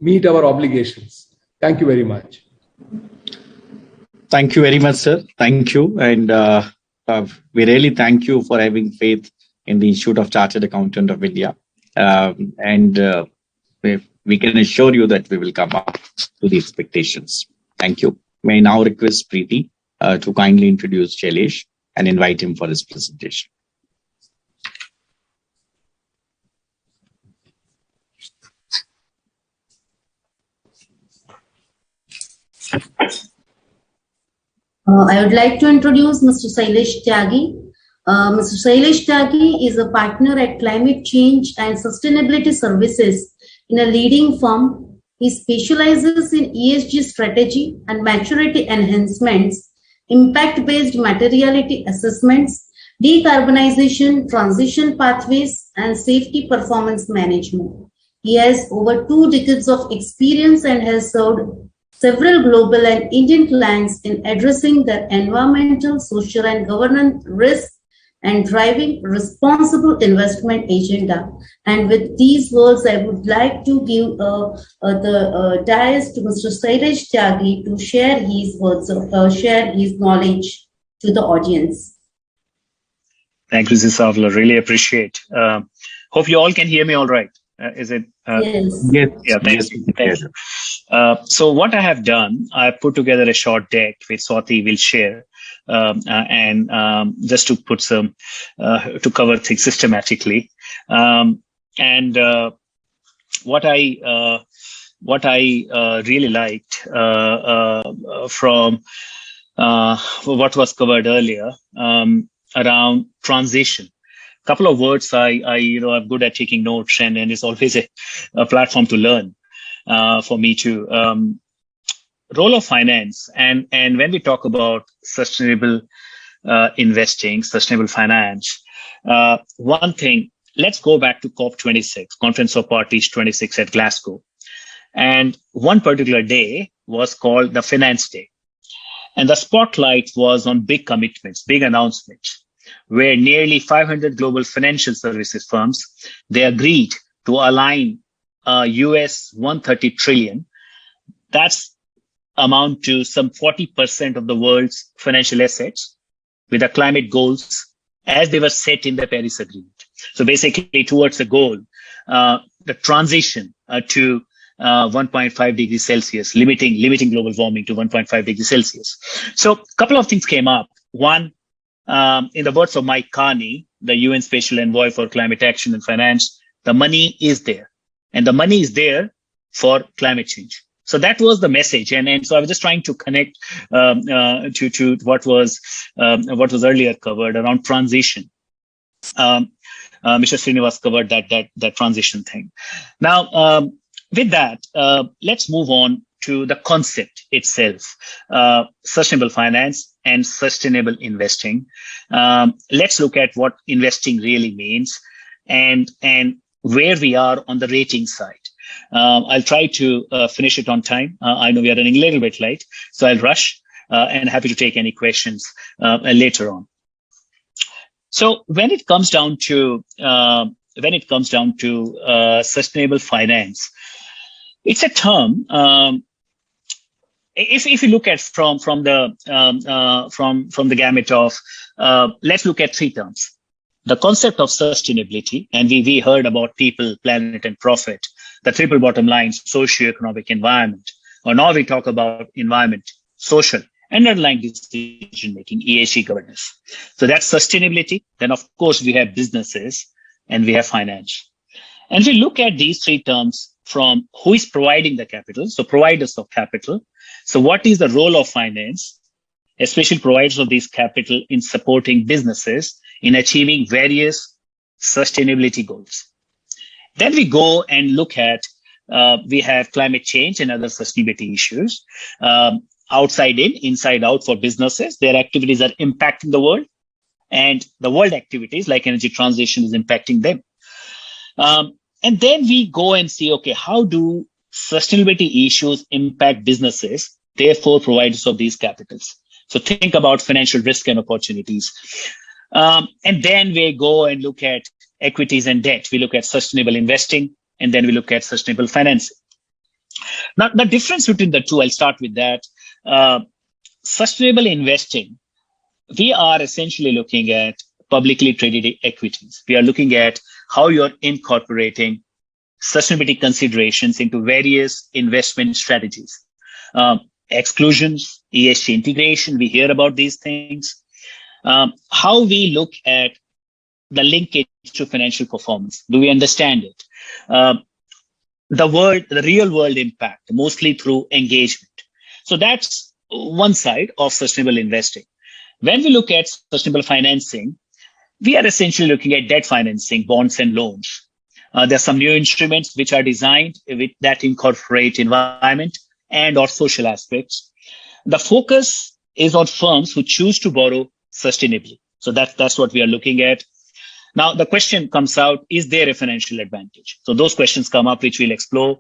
meet our obligations. Thank you very much. Thank you very much, sir. Thank you. And we really thank you for having faith in the Institute of Chartered Accountant of India. And we can assure you that we will come up to the expectations. Thank you. May I now request Preeti to kindly introduce Shailesh and invite him for his presentation. I would like to introduce Mr. Shailesh Tyagi. Mr. Shailesh Tyagi is a partner at Climate Change and Sustainability Services in a leading firm. He specializes in ESG strategy and maturity enhancements, impact-based materiality assessments, decarbonization, transition pathways, and safety performance management. He has over 2 decades of experience and has served several global and Indian clients in addressing their environmental, social, and governance risks and driving responsible investment agenda. And with these words, I would like to give the dais to Mr. Shailesh Tyagi to share his words, share his knowledge to the audience. Thank you, Zisavla. Really appreciate. Hope you all can hear me all right. Is it? Yes. Yes. Yeah, thank you. Thank you. So what I have done, I put together a short deck which Swati will share. just to put some to cover things systematically. And what I really liked from what was covered earlier around transition. Couple of words I'm good at taking notes, and it's always a platform to learn for me too. Role of finance, and when we talk about sustainable investing, sustainable finance, one thing, let's go back to COP26, Conference of Parties 26 at Glasgow. And one particular day was called the Finance Day. And the spotlight was on big commitments, big announcements, where nearly 500 global financial services firms, they agreed to align US 130 trillion. That's amount to some 40% of the world's financial assets with the climate goals as they were set in the Paris Agreement. So basically towards the goal, the transition to 1.5 degrees Celsius, limiting global warming to 1.5 degrees Celsius. So a couple of things came up. One, in the words of Mike Carney, the UN Special Envoy for Climate Action and Finance, the money is there. And the money is there for climate change. So that was the message. And so I was just trying to connect to what was earlier covered around transition. Mr. Srinivas covered that transition thing. Now, with that, let's move on to the concept itself, sustainable finance and sustainable investing. Let's look at what investing really means and where we are on the rating side. I'll try to finish it on time. I know we are running a little bit late, so I'll rush and happy to take any questions later on. So when it comes down to sustainable finance, it's a term. If you look at from the gamut of, let's look at three terms. The concept of sustainability, and we heard about people, planet, and profit. The triple bottom line, socio-economic environment. Or now we talk about environment, social, and underlying decision-making, ESG governance. So that's sustainability. Then, of course, we have businesses and we have finance. And we look at these three terms from who is providing the capital, so providers of capital. So what is the role of finance, especially providers of this capital in supporting businesses in achieving various sustainability goals? Then we go and look at, we have climate change and other sustainability issues. Outside in, inside out for businesses, their activities are impacting the world, and the world activities like energy transition is impacting them. And then we go and see, okay, how do sustainability issues impact businesses, therefore providers of these capitals? So think about financial risk and opportunities. And then we go and look at equities and debt. We look at sustainable investing, and then we look at sustainable financing. Now, the difference between the two, I'll start with that. Sustainable investing, we are essentially looking at publicly traded equities. We are looking at how you're incorporating sustainability considerations into various investment strategies. Exclusions, ESG integration, we hear about these things. How we look at the linkage to financial performance. Do we understand it? The real world impact, mostly through engagement. So that's one side of sustainable investing. When we look at sustainable financing, we are essentially looking at debt financing, bonds and loans. There are some new instruments which are designed that incorporate environment and or social aspects. The focus is on firms who choose to borrow sustainably. So that's what we are looking at. Now, the question comes out, is there a financial advantage? So those questions come up, which we'll explore.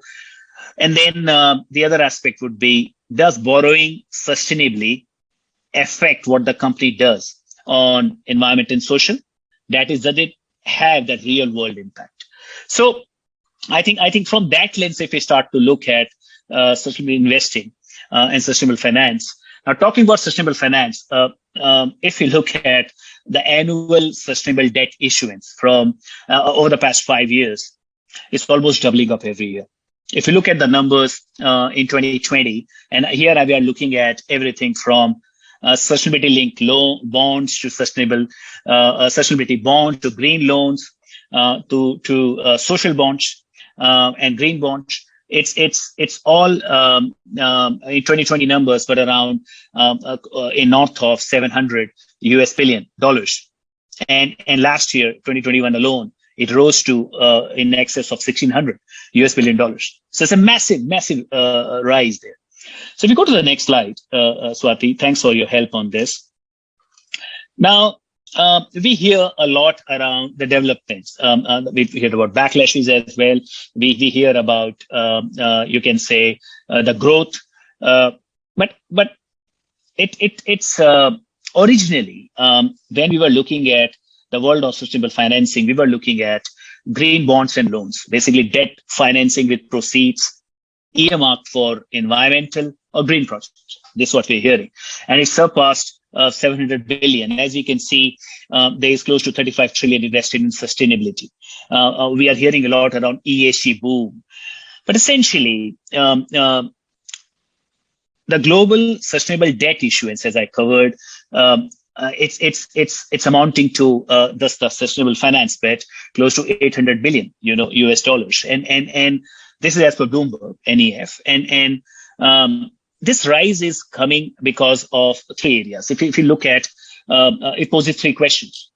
And then the other aspect would be, does borrowing sustainably affect what the company does on environment and social? That is, does it have that real world impact? So I think from that lens, if we start to look at sustainable investing and sustainable finance. Now, talking about sustainable finance, if you look at the annual sustainable debt issuance from over the past 5 years, it's almost doubling up every year. If you look at the numbers in 2020, and here we are looking at everything from sustainability-linked bonds to sustainability bonds to green loans to social bonds and green bonds. It's all in 2020 numbers, but around in north of $700 billion. And last year, 2021 alone, it rose to in excess of $1,600 billion. So it's a massive rise there. So if you go to the next slide, Swati, thanks for your help on this. Now, we hear a lot around the developments. We hear about backlashes as well. We hear about, you can say, the growth. But it's originally, when we were looking at the world of sustainable financing, we were looking at green bonds and loans, basically debt financing with proceeds earmarked for environmental or green projects. This is what we're hearing. And it surpassed 700 billion. As you can see, there is close to 35 trillion invested in sustainability. We are hearing a lot around ESG boom. But essentially, the global sustainable debt issuance, as I covered, it's amounting to the sustainable finance bet close to 800 billion, US dollars. And this is as per Bloomberg, NEF. And this rise is coming because of three areas. If you look at, it poses three questions.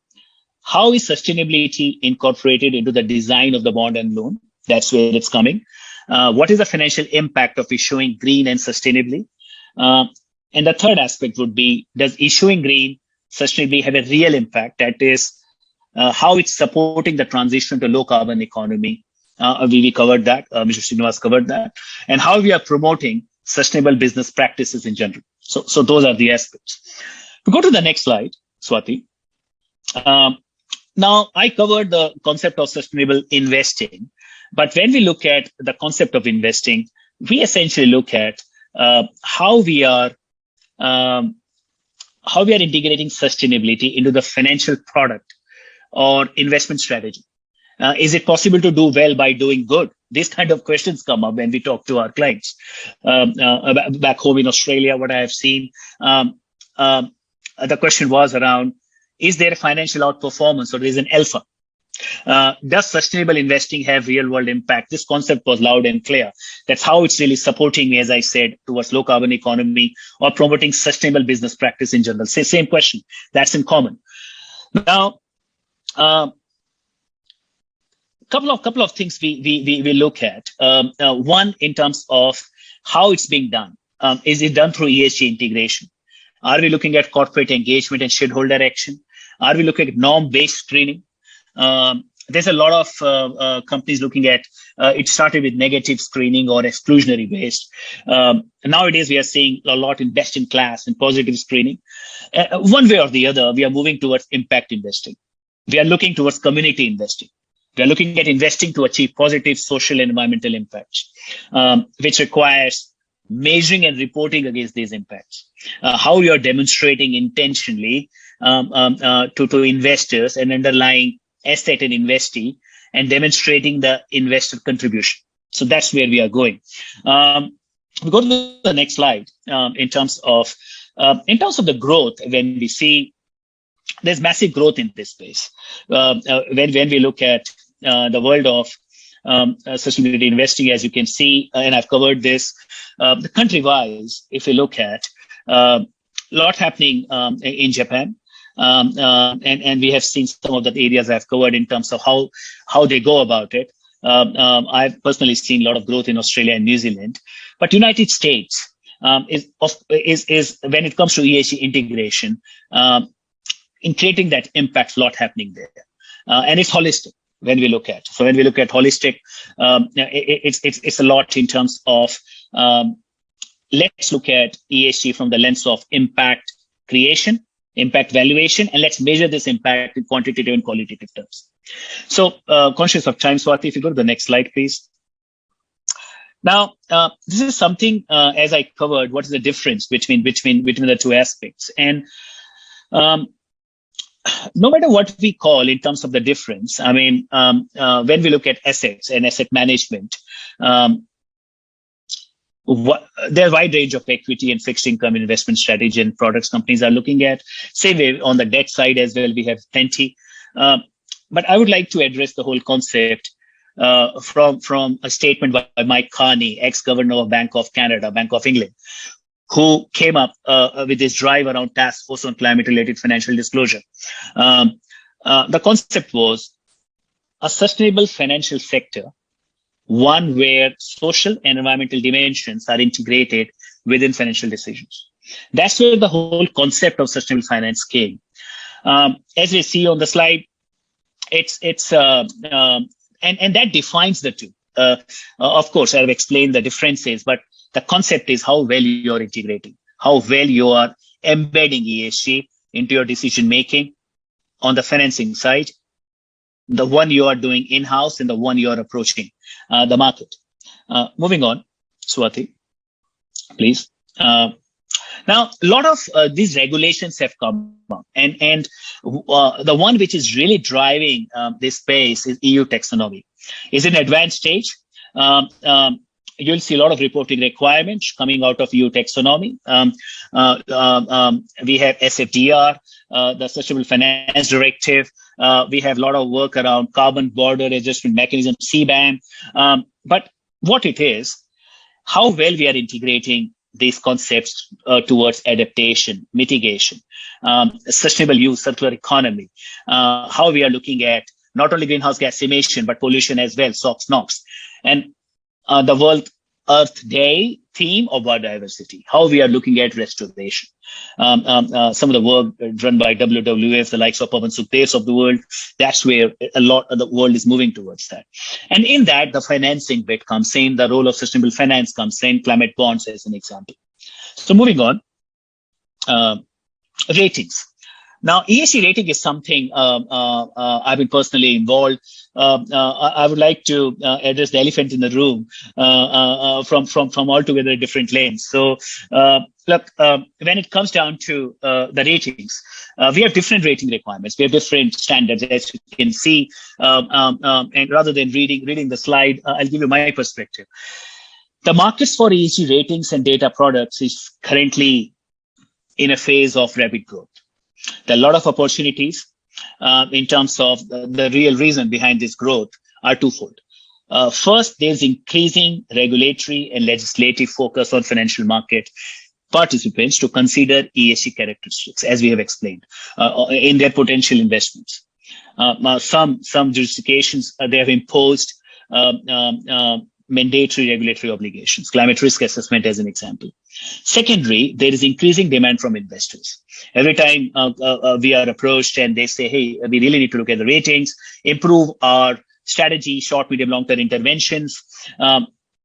How is sustainability incorporated into the design of the bond and loan? That's where it's coming. What is the financial impact of issuing green and sustainably? And the third aspect would be, does issuing green sustainably have a real impact? That is, how it's supporting the transition to low carbon economy. We covered that. Mr. Srinivas covered that. And how we are promoting sustainable business practices in general. So those are the aspects. We go to the next slide, Swati. Now, I covered the concept of sustainable investing, but when we look at the concept of investing, we essentially look at how we are integrating sustainability into the financial product or investment strategy. Is it possible to do well by doing good? These kind of questions come up when we talk to our clients. Back home in Australia, what I have seen, the question was around, is there a financial outperformance or there is an alpha? Does sustainable investing have real world impact? This concept was loud and clear. That's how it's really supporting me, as I said, towards low carbon economy or promoting sustainable business practice in general. Same question. That's in common. Now, couple of things we look at. One, in terms of how it's being done. Is it done through ESG integration? Are we looking at corporate engagement and shareholder action? Are we looking at norm-based screening? There's a lot of companies looking at, it started with negative screening or exclusionary based. Nowadays, we are seeing a lot in best in class and positive screening. One way or the other, we are moving towards impact investing. We are looking towards community investing. We are looking at investing to achieve positive social and environmental impacts, which requires measuring and reporting against these impacts. How you are demonstrating intentionally to investors and underlying asset and investee and demonstrating the investor contribution. So that's where we are going. We go to the next slide. In terms of the growth, when we see there's massive growth in this space. When we look at the world of sustainability investing, as you can see, and I've covered this, the country-wise, if you look at a lot happening in Japan, and we have seen some of the areas I've covered in terms of how they go about it. I've personally seen a lot of growth in Australia and New Zealand, but United States is when it comes to ESG integration, in creating that impact, a lot happening there, and it's holistic. When we look at holistic, it's a lot in terms of let's look at ESG from the lens of impact creation, impact valuation, and let's measure this impact in quantitative and qualitative terms. So, conscious of time, Swati, if you go to the next slide, please. Now, this is something as I covered. What is the difference between the two aspects? And no matter what we call in terms of the difference, I mean, when we look at assets and asset management, there are a wide range of equity and fixed income investment strategy and products companies are looking at. Same way on the debt side as well, we have plenty. But I would like to address the whole concept from a statement by Mike Carney, ex-governor of Bank of Canada, Bank of England, who came up with this drive around task force on climate-related financial disclosure. The concept was a sustainable financial sector, one where social and environmental dimensions are integrated within financial decisions. That's where the whole concept of sustainable finance came. As we see on the slide, and that defines the two. Of course, I've explained the differences, but the concept is how well you're integrating, how well you are embedding ESG into your decision making on the financing side, the one you are doing in-house and the one you are approaching the market. Moving on, Swati, please. Now, a lot of these regulations have come up, and the one which is really driving this space is EU taxonomy. It's in advanced stage. You'll see a lot of reporting requirements coming out of EU taxonomy. We have SFDR, the Sustainable Finance Directive. We have a lot of work around carbon border adjustment mechanism, CBAM. But what it is, how well we are integrating these concepts towards adaptation, mitigation, sustainable use, circular economy, how we are looking at not only greenhouse gas emission, but pollution as well, SOx, NOx. And the World Earth Day theme of biodiversity, how we are looking at restoration. Some of the work done by WWF, the likes of Pawan Sukhdev of the world, that's where a lot of the world is moving towards that. And in that, the financing bit comes in, the role of sustainable finance comes in, climate bonds as an example. So moving on, ratings. Now, ESG rating is something I've been personally involved. I would like to address the elephant in the room from altogether a different lens. So, look, when it comes down to the ratings, we have different rating requirements. We have different standards, as you can see. And rather than reading the slide, I'll give you my perspective. The markets for ESG ratings and data products is currently in a phase of rapid growth. There are a lot of opportunities in terms of the real reason behind this growth are twofold. First, there's increasing regulatory and legislative focus on financial market participants to consider ESG characteristics, as we have explained, in their potential investments. Some jurisdictions, they have imposed mandatory regulatory obligations, climate risk assessment as an example. Secondary, there is increasing demand from investors. Every time we are approached and they say, hey, we really need to look at the ratings, improve our strategy, short, medium, long-term interventions.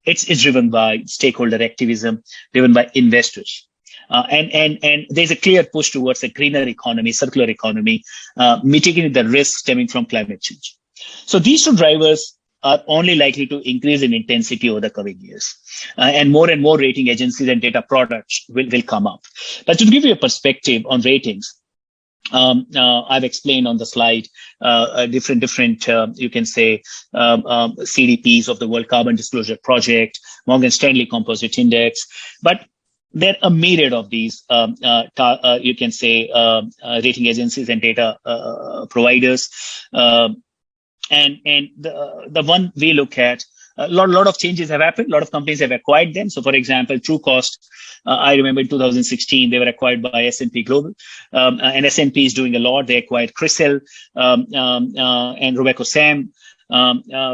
It's driven by stakeholder activism, driven by investors. And there's a clear push towards a greener economy, circular economy, mitigating the risks stemming from climate change. So these two drivers are only likely to increase in intensity over the coming years. And more rating agencies and data products will come up. But to give you a perspective on ratings, I've explained on the slide different you can say CDPs of the World Carbon Disclosure Project, Morgan Stanley Composite Index, but there are a myriad of these you can say rating agencies and data providers. And the one we look at, a lot of changes have happened. A lot of companies have acquired them. So, for example, Truecost, I remember in 2016, they were acquired by S&P Global. And S&P is doing a lot. They acquired Crystal and Robeco Sam.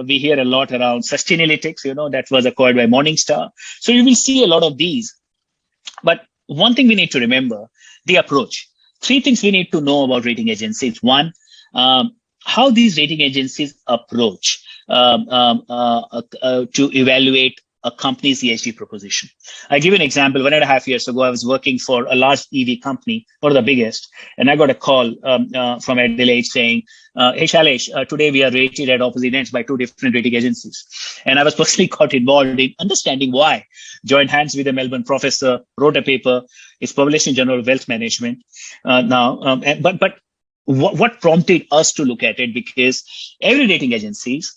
We hear a lot around Sustainalytics, that was acquired by Morningstar. So you will see a lot of these. But one thing we need to remember, the approach. Three things we need to know about rating agencies. One, how these rating agencies approach to evaluate a company's ESG proposition. I give you an example. 1.5 years ago, I was working for a large EV company, one of the biggest, and I got a call from Adelaide saying, hey, Shailesh, today we are rated at opposite ends by two different rating agencies. And I was personally got involved in understanding why. Joined hands with a Melbourne professor, wrote a paper. It's published in Journal of Wealth Management now. But what prompted us to look at it? Because every rating agencies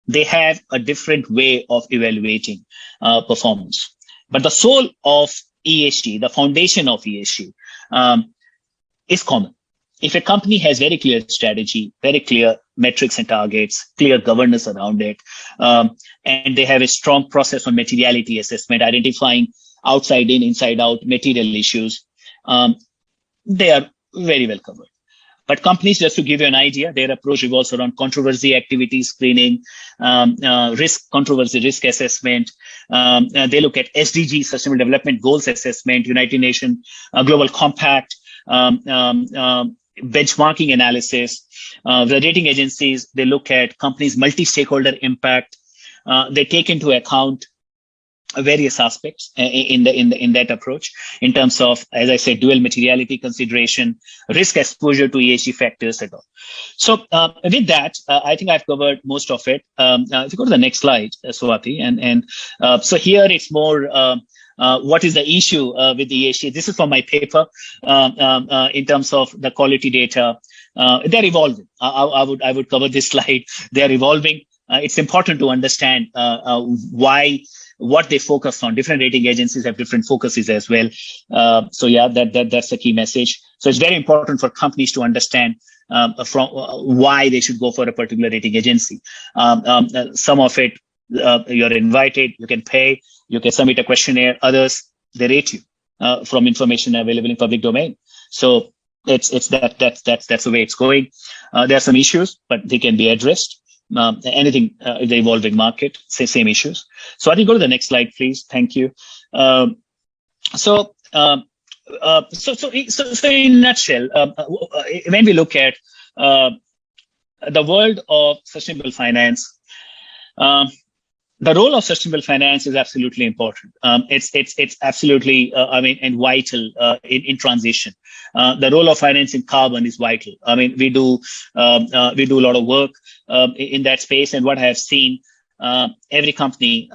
they have a different way of evaluating performance. But the soul of ESG, the foundation of ESG, is common. If a company has very clear strategy, very clear metrics and targets, clear governance around it, and they have a strong process on materiality assessment, identifying outside in, inside out material issues, they are very well covered. But companies, just to give you an idea, their approach revolves around controversy activity screening, controversy risk assessment. They look at SDG, Sustainable Development Goals assessment, United Nations Global Compact, benchmarking analysis. The rating agencies, they look at companies' multi-stakeholder impact. They take into account various aspects in that approach, in terms of, as I said, dual materiality consideration, risk exposure to ESG factors and all. So with that, I think I've covered most of it. If you go to the next slide, Swati, and so here it's more what is the issue with the ESG. This is from my paper in terms of the quality data. They're evolving. I would cover this slide. They're evolving. It's important to understand what they focus on. Different rating agencies have different focuses as well. So yeah, that's the key message. So it's very important for companies to understand from why they should go for a particular rating agency. Some of it, you're invited, you can pay, you can submit a questionnaire. Others, they rate you from information available in public domain. So that's the way it's going. There are some issues, but they can be addressed. Anything in the evolving market, same issues. So I think go to the next slide, please. Thank you. So in a nutshell, when we look at the world of sustainable finance, the role of sustainable finance is absolutely important. It's absolutely, and vital in transition. The role of finance in carbon is vital. We do a lot of work in that space, and what I have seen, every company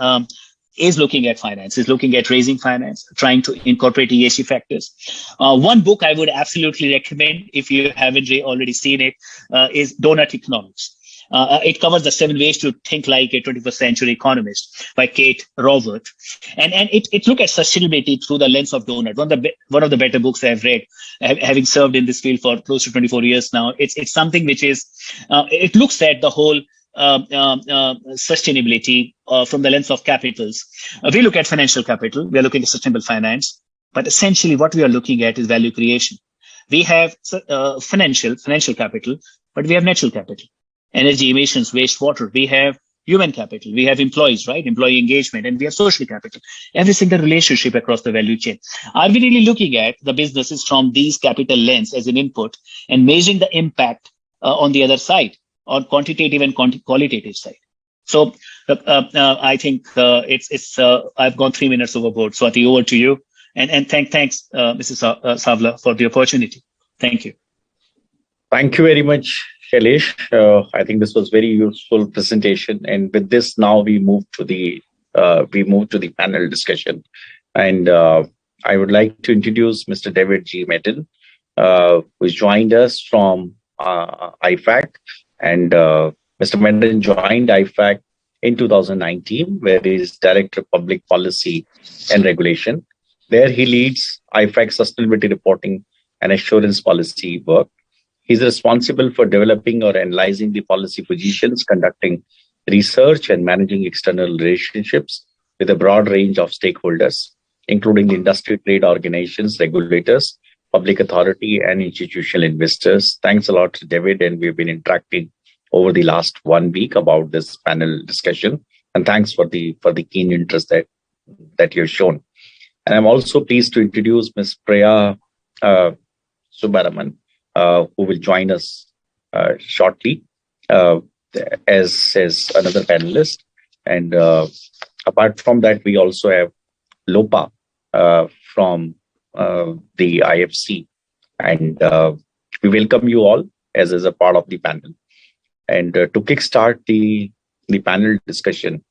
is looking at finance, is looking at raising finance, trying to incorporate ESG factors. One book I would absolutely recommend, if you haven't already seen it, is Donut Economics. It covers the 7 ways to think like a 21st century economist by Kate Raworth. And it looks at sustainability through the lens of donut. One of the better books I've read, having served in this field for close to 24 years now. It's something which is, it looks at the whole sustainability from the lens of capitals. We look at financial capital, we are looking at sustainable finance, but essentially what we are looking at is value creation. We have financial capital, but we have natural capital. Energy, emissions, wastewater. We have human capital. We have employees, right? Employee engagement, and we have social capital. Every single relationship across the value chain. Are we really looking at the businesses from these capital lens as an input and measuring the impact on the other side, on quantitative and qualitative side? So I think I've gone 3 minutes overboard. So I think over to you. And thanks, Mrs. Savla, for the opportunity. Thank you. Thank you very much, Shailesh. I think this was very useful presentation, and with this, now we move to the panel discussion. And I would like to introduce Mr. David G. Metten, who joined us from IFAC, and Mr. Metten joined IFAC in 2019, where he is Director of Public Policy and Regulation. There he leads IFAC sustainability reporting and assurance policy work. He's responsible for developing or analyzing the policy positions, conducting research, and managing external relationships with a broad range of stakeholders, including industry, trade organizations, regulators, public authority, and institutional investors. Thanks a lot to David, and we've been interacting over the last 1 week about this panel discussion. And thanks for the keen interest that you've shown. And I'm also pleased to introduce Ms. Priya Subaraman, who will join us shortly as another panelist. And apart from that, we also have Lopa from the IFC. And we welcome you all as a part of the panel. And to kickstart the panel discussion,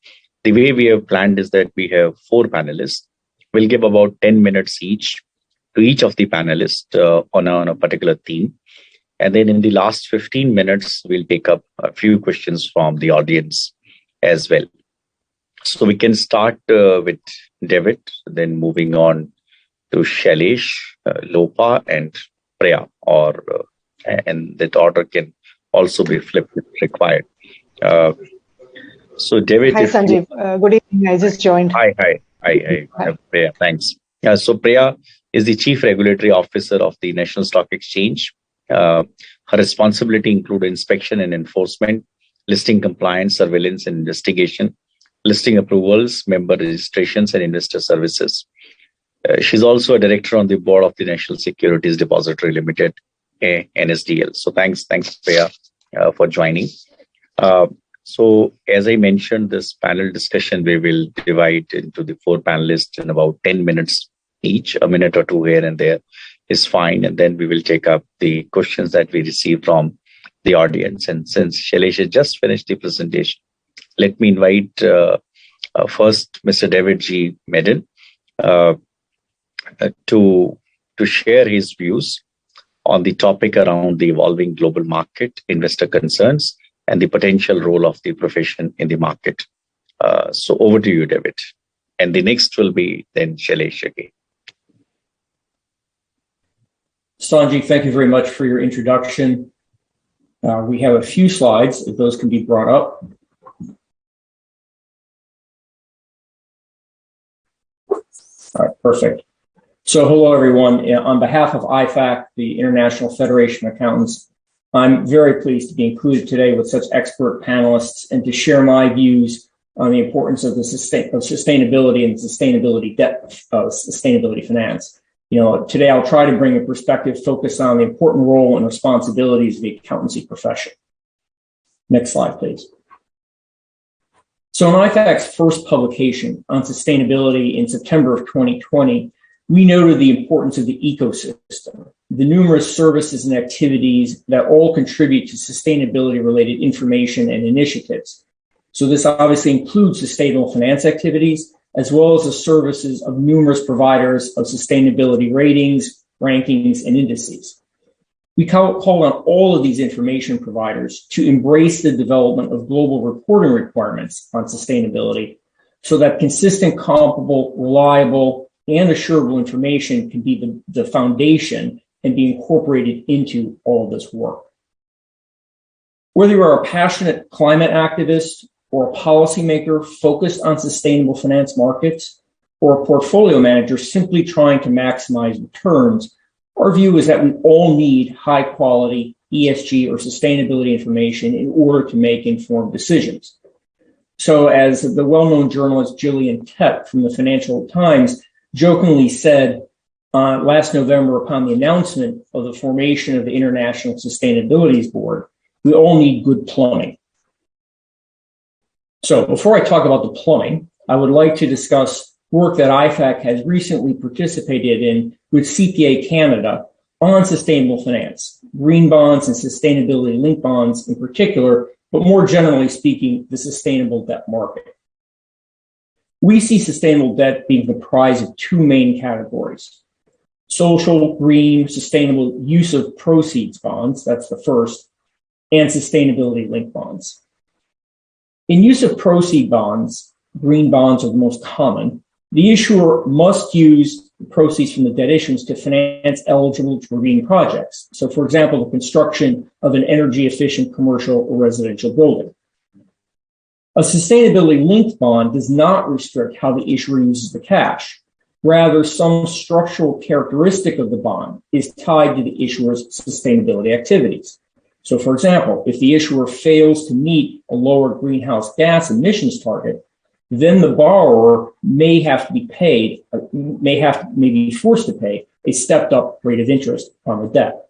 the way we have planned is that we have 4 panelists. We'll give about 10 minutes each to each of the panelists on a particular theme. And then in the last 15 minutes, we'll take up a few questions from the audience. as well. So we can start with David, then moving on to Shailesh, Lopa, and Priya, and that order can also be flipped if required. So David, hi Sanjeev, good evening. I just joined. Hi, Priya. Thanks. So Priya is the Chief Regulatory Officer of the National Stock Exchange. Her responsibility include inspection and enforcement, listing compliance, surveillance and investigation, listing approvals, member registrations, and investor services. She's also a director on the board of the National Securities Depository Limited, NSDL. So thanks, Priya, for joining. So as I mentioned, this panel discussion, we will divide into the 4 panelists in about 10 minutes each. A minute or 2 here and there is fine. And then we will take up the questions that we receive from the audience. And since Shailesh has just finished the presentation, let me invite first Mr. David G. Medin to share his views on the topic around the evolving global market, investor concerns, and the potential role of the profession in the market. So over to you, David. And the next will be then Shailesh again. Sanjeev, thank you very much for your introduction. We have a few slides, if those can be brought up. All right, perfect. So hello, everyone. On behalf of IFAC, the International Federation of Accountants, I'm very pleased to be included today with such expert panelists and to share my views on the importance of sustainability and sustainability finance. Today I'll try to bring a perspective focused on the important role and responsibilities of the accountancy profession. Next slide, please. So in IFAC's first publication on sustainability in September of 2020, we noted the importance of the ecosystem, the numerous services and activities that all contribute to sustainability-related information and initiatives. So this obviously includes sustainable finance activities, as well as the services of numerous providers of sustainability ratings, rankings, and indices. We call on all of these information providers to embrace the development of global reporting requirements on sustainability so that consistent, comparable, reliable, and assurable information can be the foundation and be incorporated into all of this work. Whether you are a passionate climate activist or a policymaker focused on sustainable finance markets, or a portfolio manager simply trying to maximize returns, our view is that we all need high quality ESG or sustainability information in order to make informed decisions. So as the well-known journalist Gillian Tett from the Financial Times jokingly said last November upon the announcement of the formation of the International Sustainability Board, we all need good plumbing. So before I talk about the plumbing, I would like to discuss work that IFAC has recently participated in with CPA Canada on sustainable finance, green bonds and sustainability-linked bonds in particular, but more generally speaking, the sustainable debt market. We see sustainable debt being comprised of 2 main categories: social, green, sustainable use of proceeds bonds, that's the first, and sustainability-linked bonds. In use of proceed bonds, green bonds are the most common. The issuer must use the proceeds from the debt issuance to finance eligible green projects. So, for example, the construction of an energy-efficient commercial or residential building. A sustainability-linked bond does not restrict how the issuer uses the cash. Rather, some structural characteristic of the bond is tied to the issuer's sustainability activities. So, for example, if the issuer fails to meet a lower greenhouse gas emissions target, then the borrower may be forced to pay a stepped up rate of interest on the debt.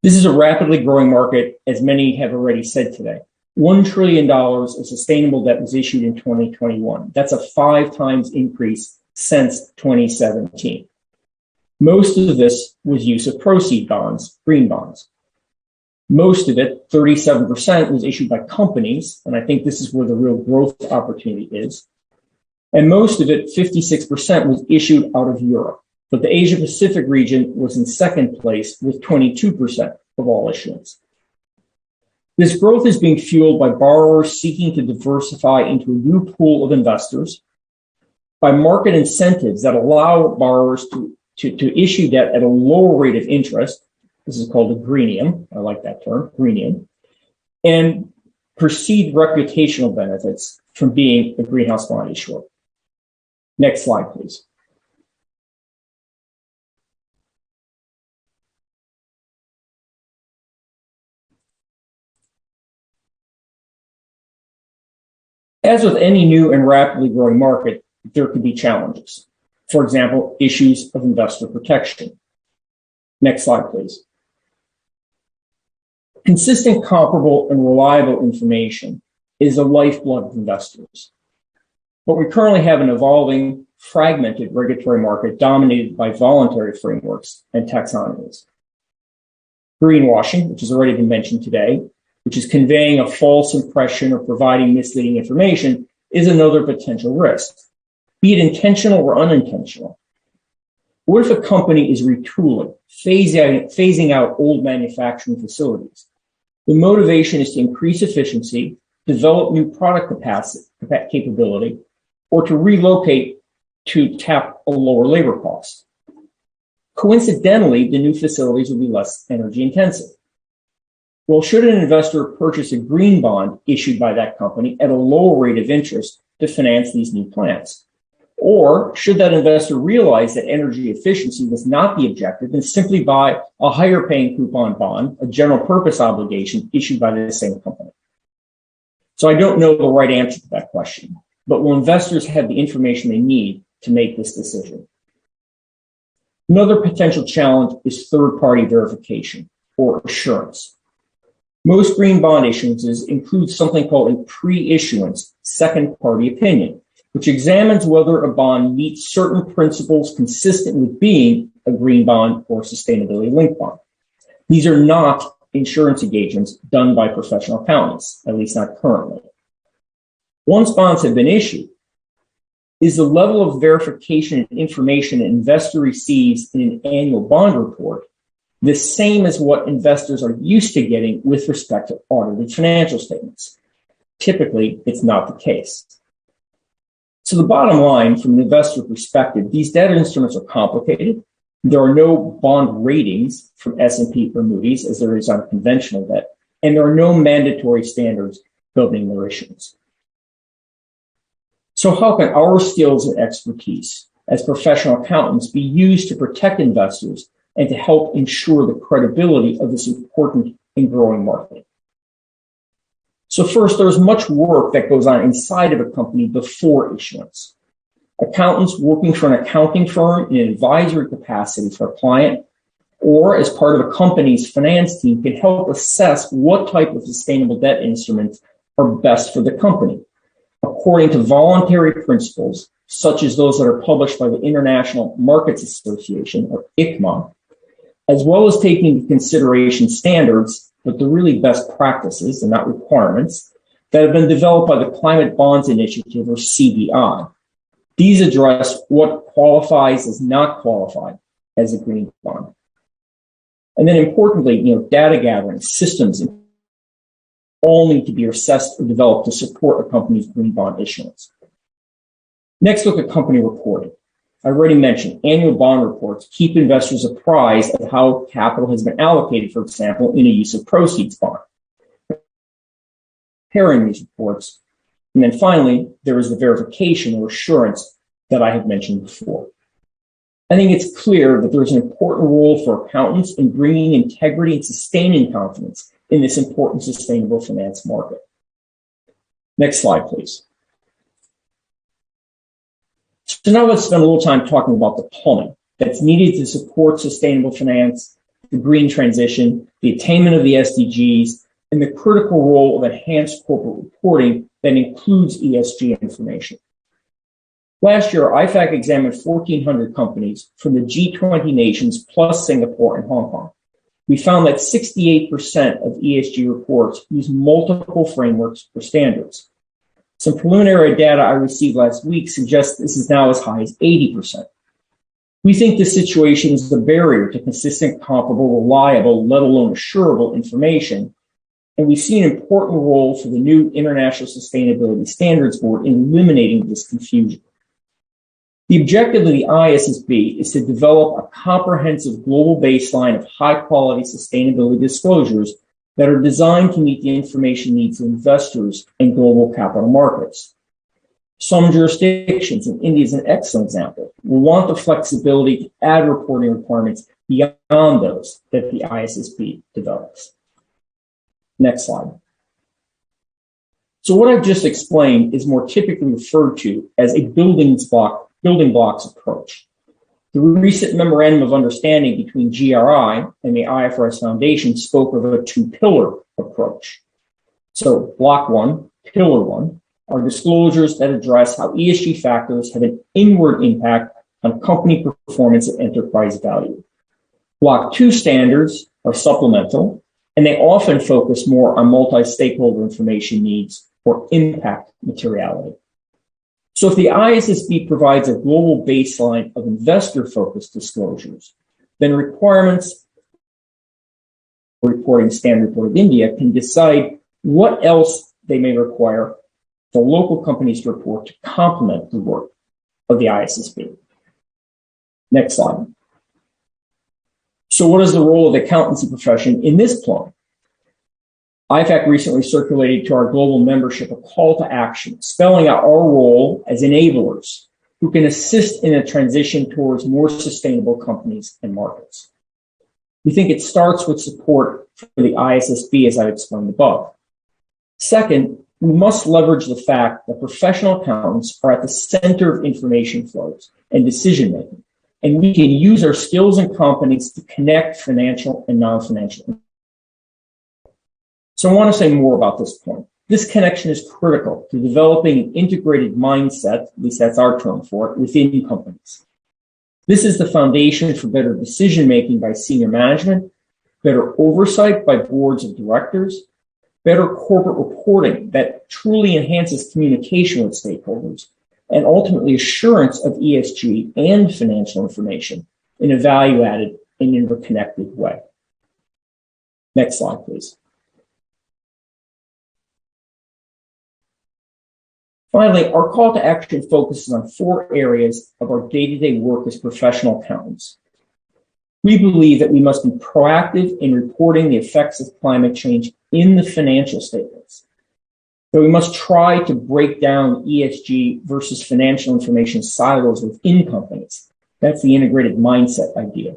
This is a rapidly growing market, as many have already said today. $1 trillion of sustainable debt was issued in 2021. That's a 5 times increase since 2017. Most of this was use of proceed bonds, green bonds. Most of it, 37%, was issued by companies, and I think this is where the real growth opportunity is. And most of it, 56%, was issued out of Europe. But the Asia Pacific region was in second place with 22% of all issuance. This growth is being fueled by borrowers seeking to diversify into a new pool of investors, by market incentives that allow borrowers to issue debt at a lower rate of interest. This is called a greenium. I like that term, greenium. And perceived reputational benefits from being a greenhouse bond issuer. Next slide, please. As with any new and rapidly growing market, there could be challenges. For example, issues of investor protection. Next slide, please. Consistent, comparable, and reliable information is the lifeblood of investors. But we currently have an evolving, fragmented regulatory market dominated by voluntary frameworks and taxonomies. Greenwashing, which has already been mentioned today, which is conveying a false impression or providing misleading information, is another potential risk, be it intentional or unintentional. What if a company is retooling, phasing out old manufacturing facilities? The motivation is to increase efficiency, develop new product capability, or to relocate to tap a lower labor cost. Coincidentally, the new facilities will be less energy intensive. Well, should an investor purchase a green bond issued by that company at a lower rate of interest to finance these new plants? Or should that investor realize that energy efficiency was not the objective and simply buy a higher paying coupon bond, a general purpose obligation issued by the same company? So I don't know the right answer to that question, but will investors have the information they need to make this decision? Another potential challenge is third-party verification or assurance. Most green bond issuances include something called a pre-issuance second-party opinion, which examines whether a bond meets certain principles consistent with being a green bond or sustainability-linked bond. These are not insurance engagements done by professional accountants, at least not currently. Once bonds have been issued, is the level of verification and information an investor receives in an annual bond report the same as what investors are used to getting with respect to audited financial statements? Typically, it's not the case. So the bottom line, from an investor perspective, these debt instruments are complicated. There are no bond ratings from S&P or Moody's, as there is on conventional debt, and there are no mandatory standards governing their issuance. So how can our skills and expertise as professional accountants be used to protect investors and to help ensure the credibility of this important and growing market? So first, there's much work that goes on inside of a company before issuance. Accountants working for an accounting firm in an advisory capacity for a client or as part of a company's finance team can help assess what type of sustainable debt instruments are best for the company, according to voluntary principles, such as those that are published by the International Markets Association, or ICMA, as well as taking into consideration standards, but the really best practices and not requirements, that have been developed by the Climate Bonds Initiative, or CBI. These address what qualifies as not qualified as a green bond. And then importantly, data gathering systems all need to be assessed or developed to support a company's green bond issuance. Next, look at company reporting. I already mentioned annual bond reports keep investors apprised of how capital has been allocated, for example, in a use of proceeds bond. Preparing these reports. And then finally, there is the verification or assurance that I have mentioned before. I think it's clear that there is an important role for accountants in bringing integrity and sustaining confidence in this important sustainable finance market. Next slide, please. So now let's spend a little time talking about the plumbing that's needed to support sustainable finance, the green transition, the attainment of the SDGs, and the critical role of enhanced corporate reporting that includes ESG information. Last year, IFAC examined 1,400 companies from the G20 nations plus Singapore and Hong Kong. We found that 68% of ESG reports use multiple frameworks or standards. Some preliminary data I received last week suggests this is now as high as 80%. We think this situation is the barrier to consistent, comparable, reliable, let alone assurable information, and we see an important role for the new International Sustainability Standards Board in eliminating this confusion. The objective of the ISSB is to develop a comprehensive global baseline of high-quality sustainability disclosures that are designed to meet the information needs of investors and global capital markets. Some jurisdictions, and India is an excellent example, will want the flexibility to add reporting requirements beyond those that the ISSB develops. Next slide. So what I've just explained is more typically referred to as a building blocks approach. The recent memorandum of understanding between GRI and the IFRS Foundation spoke of a two-pillar approach. So block one, pillar one, are disclosures that address how ESG factors have an inward impact on company performance and enterprise value. Block two standards are supplemental, and they often focus more on multi-stakeholder information needs or impact materiality. So if the ISSB provides a global baseline of investor-focused disclosures, then requirements reporting Standard Board of India can decide what else they may require for local companies to report to complement the work of the ISSB. Next slide. So what is the role of the accountancy profession in this plan? IFAC recently circulated to our global membership a call to action, spelling out our role as enablers who can assist in a transition towards more sustainable companies and markets. We think it starts with support for the ISSB, as I explained above. Second, we must leverage the fact that professional accountants are at the center of information flows and decision-making, and we can use our skills and competence to connect financial and non-financial. So I want to say more about this point. This connection is critical to developing an integrated mindset, at least that's our term for it, within companies. This is the foundation for better decision-making by senior management, better oversight by boards of directors, better corporate reporting that truly enhances communication with stakeholders, and ultimately assurance of ESG and financial information in a value-added and interconnected way. Next slide, please. Finally, our call to action focuses on 4 areas of our day-to-day work as professional accountants. We believe that we must be proactive in reporting the effects of climate change in the financial statements. That we must try to break down ESG versus financial information silos within companies. That's the integrated mindset idea.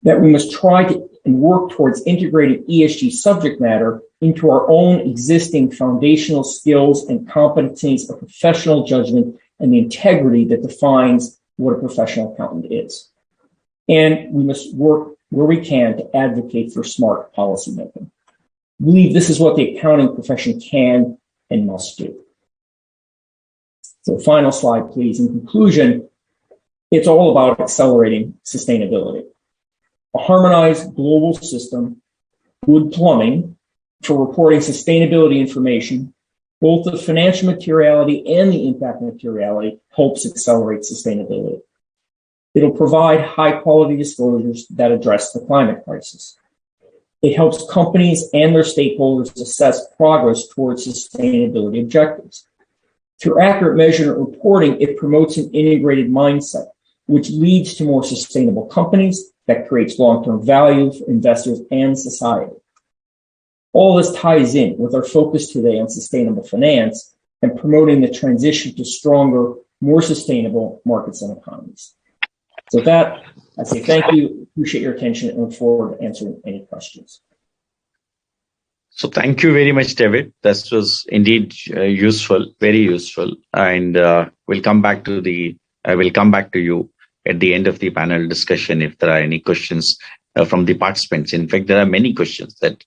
That we must try to and work towards integrating ESG subject matter into our own existing foundational skills and competencies of professional judgment and the integrity that defines what a professional accountant is. And we must work where we can to advocate for smart policymaking. We believe this is what the accounting profession can and must do. So final slide, please. In conclusion, it's all about accelerating sustainability. A harmonized global system, good plumbing for reporting sustainability information, both the financial materiality and the impact materiality helps accelerate sustainability. It'll provide high quality disclosures that address the climate crisis. It helps companies and their stakeholders assess progress towards sustainability objectives. Through accurate measurement reporting, it promotes an integrated mindset, which leads to more sustainable companies that creates long-term value for investors and society. All this ties in with our focus today on sustainable finance and promoting the transition to stronger, more sustainable markets and economies. So with that, I say thank you, appreciate your attention, and look forward to answering any questions. So thank you very much, David. That was indeed useful, very useful. And we'll come back to you at the end of the panel discussion if there are any questions from the participants. In fact, there are many questions that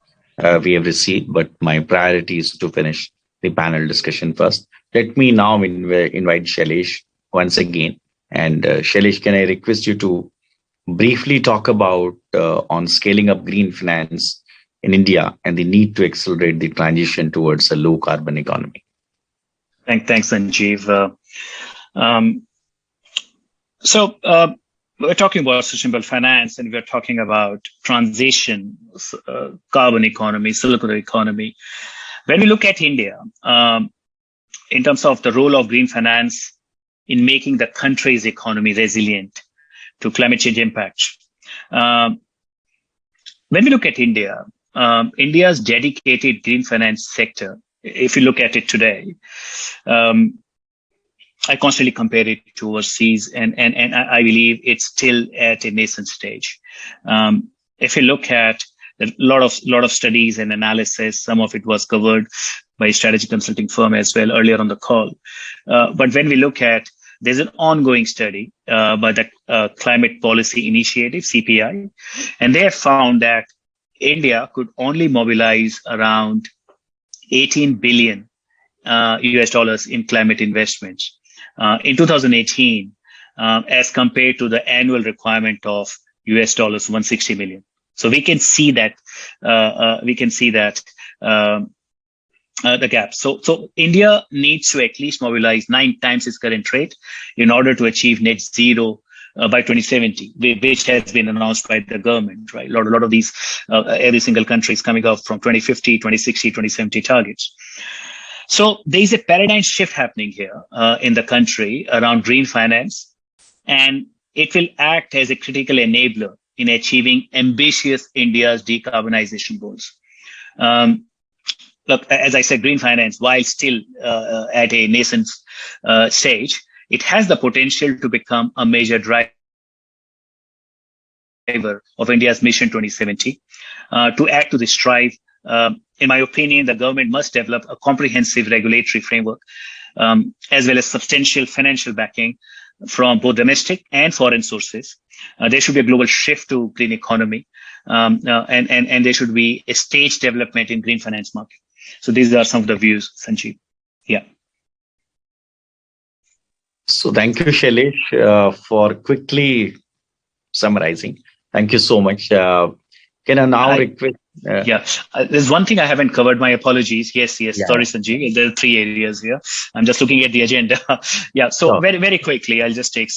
we have received, but my priority is to finish the panel discussion first. Let me now invite Shailesh once again. And Shailesh, can I request you to briefly talk about on scaling up green finance in India and the need to accelerate the transition towards a low carbon economy? Thanks, Sanjeev. we're talking about sustainable finance, and we're talking about transition, carbon economy, circular economy. When we look at India, in terms of the role of green finance in making the country's economy resilient to climate change impacts. When we look at India, India's dedicated green finance sector, if you look at it today, I constantly compare it to overseas, and I believe it's still at a nascent stage. If you look at a lot of studies and analysis, some of it was covered by a strategy consulting firm as well earlier on the call. But when we look at, there's an ongoing study by the Climate Policy Initiative, CPI, and they have found that India could only mobilize around 18 billion US dollars in climate investments in 2018, as compared to the annual requirement of US dollars 160 million. So we can see that the gap. So India needs to at least mobilize 9 times its current rate in order to achieve net zero by 2070, which has been announced by the government, right? A lot of these, every single country is coming up from 2050, 2060, 2070 targets. So there is a paradigm shift happening here in the country around green finance, and it will act as a critical enabler in achieving ambitious India's decarbonization goals. Look, as I said, green finance, while still at a nascent stage, it has the potential to become a major driver of India's Mission 2070. To add to this drive, in my opinion, the government must develop a comprehensive regulatory framework, as well as substantial financial backing from both domestic and foreign sources. There should be a global shift to green economy, and there should be a staged development in green finance market. So these are some of the views, Sanjeev. Yeah. So thank you, Shailesh, for quickly summarizing. Thank you so much. Can I now request? There's one thing I haven't covered. My apologies. Yes. Yeah. Sorry, Sanjeev. There are 3 areas here. I'm just looking at the agenda. So very, very quickly, I'll just take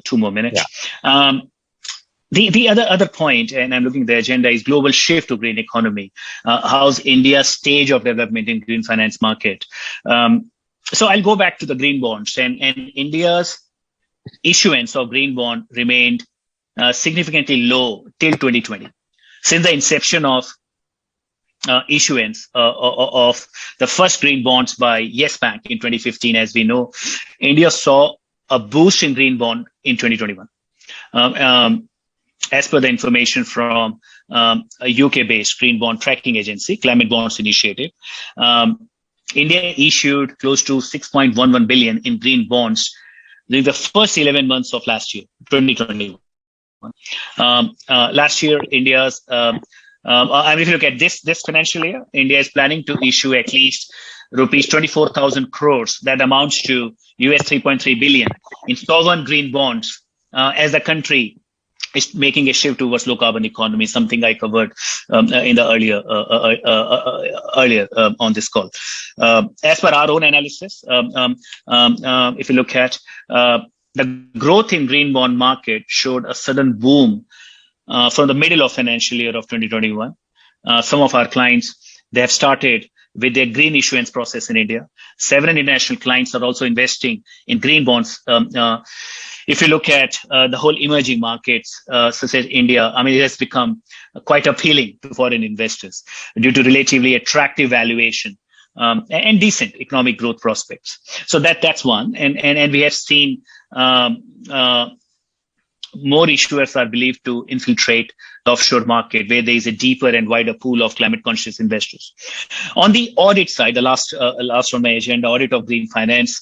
2 more minutes. Yeah. The other point, and I'm looking at the agenda, is global shift to green economy. How's India's stage of development in green finance market? So I'll go back to the green bonds, and India's issuance of green bond remained significantly low till 2020. Since the inception of issuance of the first green bonds by Yes Bank in 2015, as we know, India saw a boost in green bond in 2021. As per the information from a UK-based green bond tracking agency, Climate Bonds Initiative, India issued close to 6.11 billion in green bonds during the first 11 months of last year, 2021. Last year, India's, if you look at this financial year, India is planning to issue at least rupees 24,000 crores. That amounts to US 3.3 billion in sovereign green bonds, as the country is making a shift towards low carbon economy, something I covered in the earlier on this call. As per our own analysis, if you look at the growth in green bond market showed a sudden boom from the middle of financial year of 2021. Some of our clients, they have started with their green issuance process in India. Several international clients are also investing in green bonds. If you look at the whole emerging markets, such as India, I mean, it has become quite appealing to foreign investors due to relatively attractive valuation and decent economic growth prospects. So that's one. And we have seen more issuers are believed to infiltrate the offshore market, where there is a deeper and wider pool of climate conscious investors. On the audit side, the last on my agenda, audit of green finance.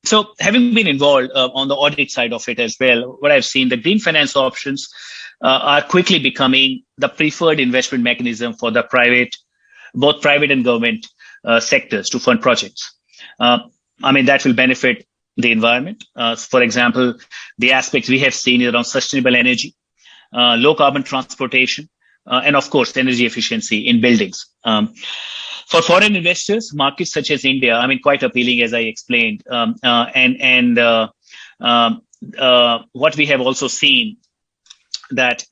So having been involved on the audit side of it as well, what I've seen, the green finance options are quickly becoming the preferred investment mechanism for the both private and government sectors to fund projects. I mean, that will benefit the environment. For example, the aspects we have seen around sustainable energy, low carbon transportation, and of course, energy efficiency in buildings. For foreign investors, markets such as India, I mean, quite appealing, as I explained, and what we have also seen that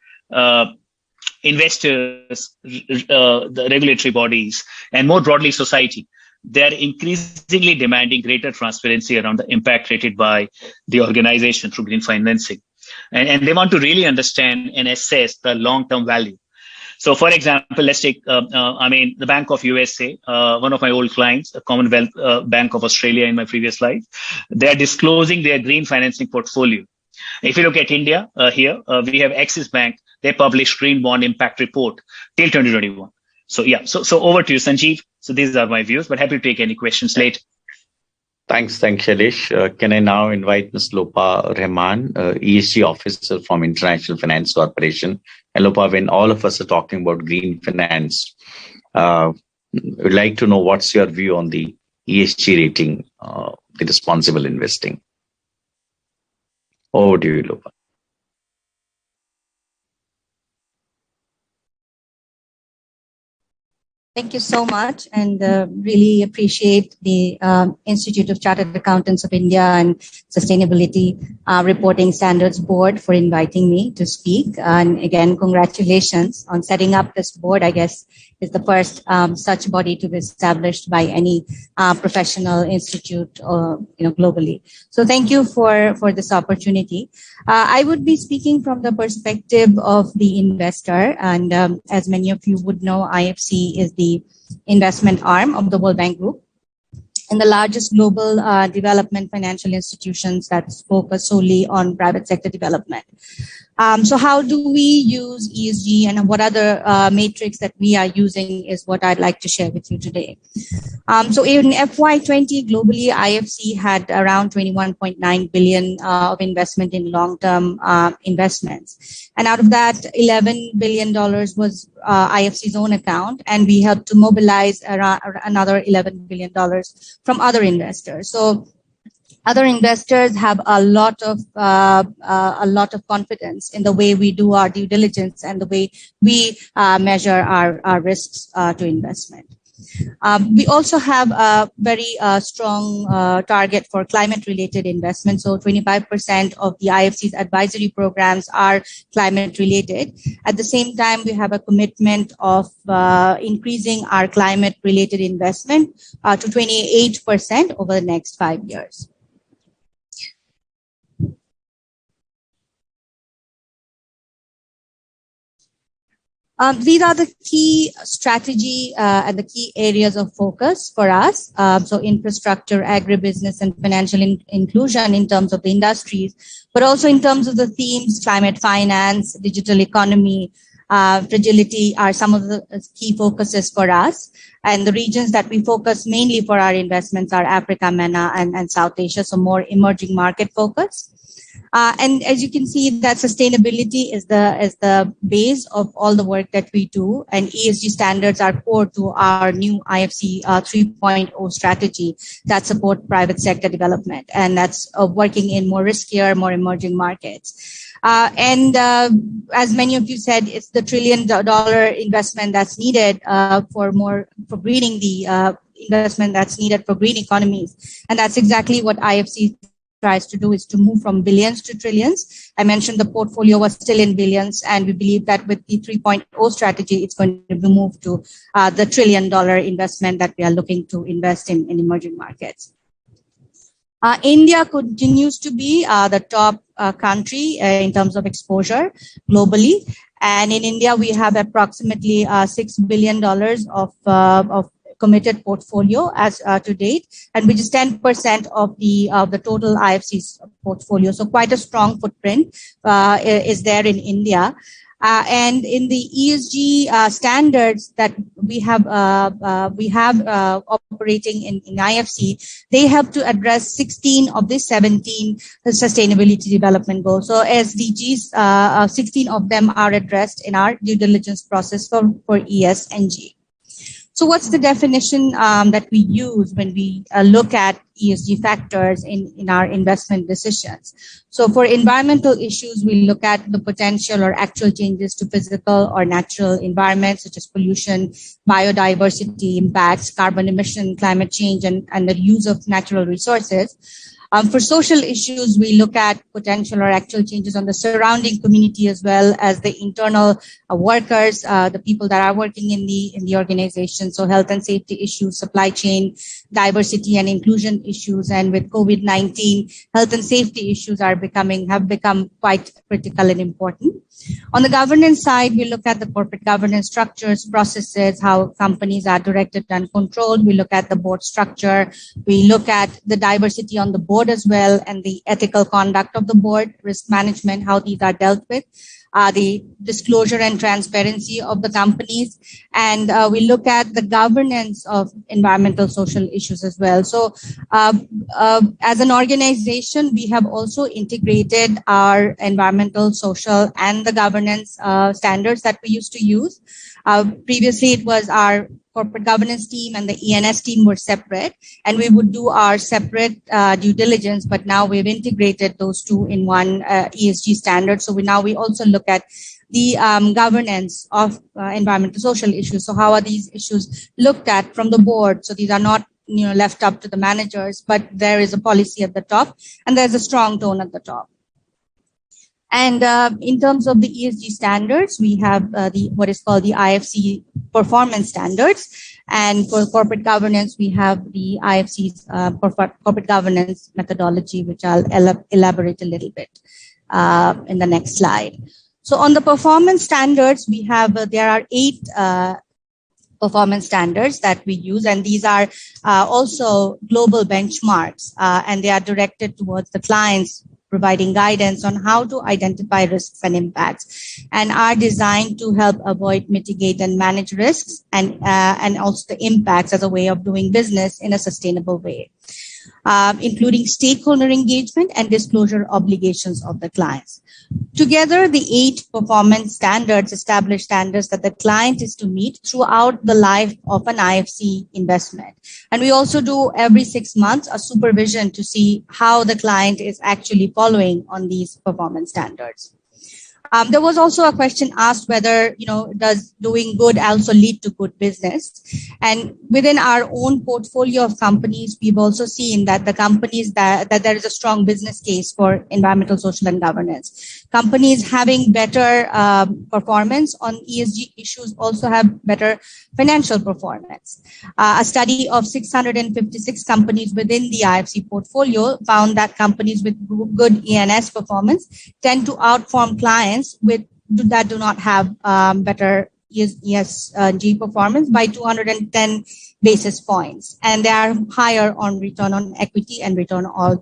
investors, the regulatory bodies, and more broadly society, they're increasingly demanding greater transparency around the impact created by the organization through green financing. And they want to really understand and assess the long-term value. So, for example, let's take, the Bank of USA, one of my old clients, the Commonwealth Bank of Australia in my previous life, they're disclosing their green financing portfolio. If you look at India, we have Axis Bank. They published Green Bond Impact Report till 2021. So so over to you, Sanjeev. So these are my views, but happy to take any questions later. Thanks, Shailesh. Can I now invite Ms. Lopa Rahman, ESG officer from International Finance Corporation? And Lopa, when all of us are talking about green finance, we'd like to know what's your view on the ESG rating, the responsible investing. Over to you, Lopa. Thank you so much, and really appreciate the Institute of Chartered Accountants of India and Sustainability Reporting Standards Board for inviting me to speak. And again, congratulations on setting up this board. I guess is the first such body to be established by any professional institute, globally. So thank you for this opportunity. I would be speaking from the perspective of the investor, and as many of you would know, IFC is the investment arm of the World Bank Group and the largest global development financial institutions that focus solely on private sector development. So how do we use ESG, and what other matrix that we are using is what I'd like to share with you today. So in FY20 globally, IFC had around 21.9 billion of investment in long-term investments. And out of that, $11 billion was IFC's own account, and we helped to mobilize around another $11 billion from other investors. So other investors have a lot of confidence in the way we do our due diligence and the way we measure our risks to investment. We also have a very strong target for climate-related investment. So 25% of the IFC's advisory programs are climate-related. At the same time, we have a commitment of increasing our climate-related investment to 28% over the next 5 years. These are the key strategy and the key areas of focus for us. So infrastructure, agribusiness, and financial inclusion in terms of the industries, but also in terms of the themes, climate finance, digital economy, fragility are some of the key focuses for us. And the regions that we focus mainly for our investments are Africa, MENA, and South Asia, so more emerging market focus. And as you can see, that sustainability is the base of all the work that we do, and ESG standards are core to our new IFC 3.0 strategy that support private sector development, and that's working in more riskier, more emerging markets. And as many of you said, it's the $1 trillion investment that's needed for greening the investment that's needed for green economies, and that's exactly what IFC tries to do, is to move from billions to trillions. I mentioned the portfolio was still in billions, and we believe that with the 3.0 strategy, it's going to be moved to the $1 trillion investment that we are looking to invest in emerging markets. India continues to be the top country in terms of exposure globally. And in India, we have approximately $6 billion of committed portfolio as to date, and which is 10% of the total IFC's portfolio. So quite a strong footprint is there in India. And in the ESG standards that we have operating in IFC, they help to address 16 of the 17 sustainability development goals. So SDGs, 16 of them are addressed in our due diligence process for ESG. So what's the definition that we use when we look at ESG factors in our investment decisions? So for environmental issues, we look at the potential or actual changes to physical or natural environments, such as pollution, biodiversity impacts, carbon emission, climate change, and the use of natural resources. For social issues, we look at potential or actual changes on the surrounding community as well as the internal workers, the people that are working in the organization. So health and safety issues, supply chain, diversity and inclusion issues, and with COVID-19, health and safety issues have become quite critical and important. On the governance side, we look at the corporate governance structures, processes, how companies are directed and controlled. We look at the board structure. We look at the diversity on the board as well, and the ethical conduct of the board, risk management, how these are dealt with. The disclosure and transparency of the companies, and we look at the governance of environmental social issues as well. So as an organization, we have also integrated our environmental, social, and the governance standards that we used to use. Previously, it was our corporate governance team and the ENS team were separate, and we would do our separate due diligence, but now we've integrated those two in one ESG standard. So we also look at the governance of environmental social issues. So how are these issues looked at from the board? So these are not left up to the managers, but there is a policy at the top and there's a strong tone at the top. And in terms of the ESG standards, we have what is called the IFC performance standards. And for corporate governance, we have the IFC's corporate governance methodology, which I'll elaborate a little bit in the next slide. So on the performance standards, we have there are 8 performance standards that we use, and these are also global benchmarks, and they are directed towards the clients, providing guidance on how to identify risks and impacts, and are designed to help avoid, mitigate, and manage risks and also the impacts as a way of doing business in a sustainable way, including stakeholder engagement and disclosure obligations of the clients. Together, the 8 performance standards establish standards that the client is to meet throughout the life of an IFC investment. And we also do every 6 months a supervision to see how the client is actually following on these performance standards. There was also a question asked whether, does doing good also lead to good business? And within our own portfolio of companies, we've also seen that the companies that there is a strong business case for environmental, social, and governance. Companies having better performance on ESG issues also have better financial performance. A study of 656 companies within the IFC portfolio found that companies with good ENS performance tend to outperform clients that do not have better ESG performance by 210 basis points, and they are higher on return on equity and return on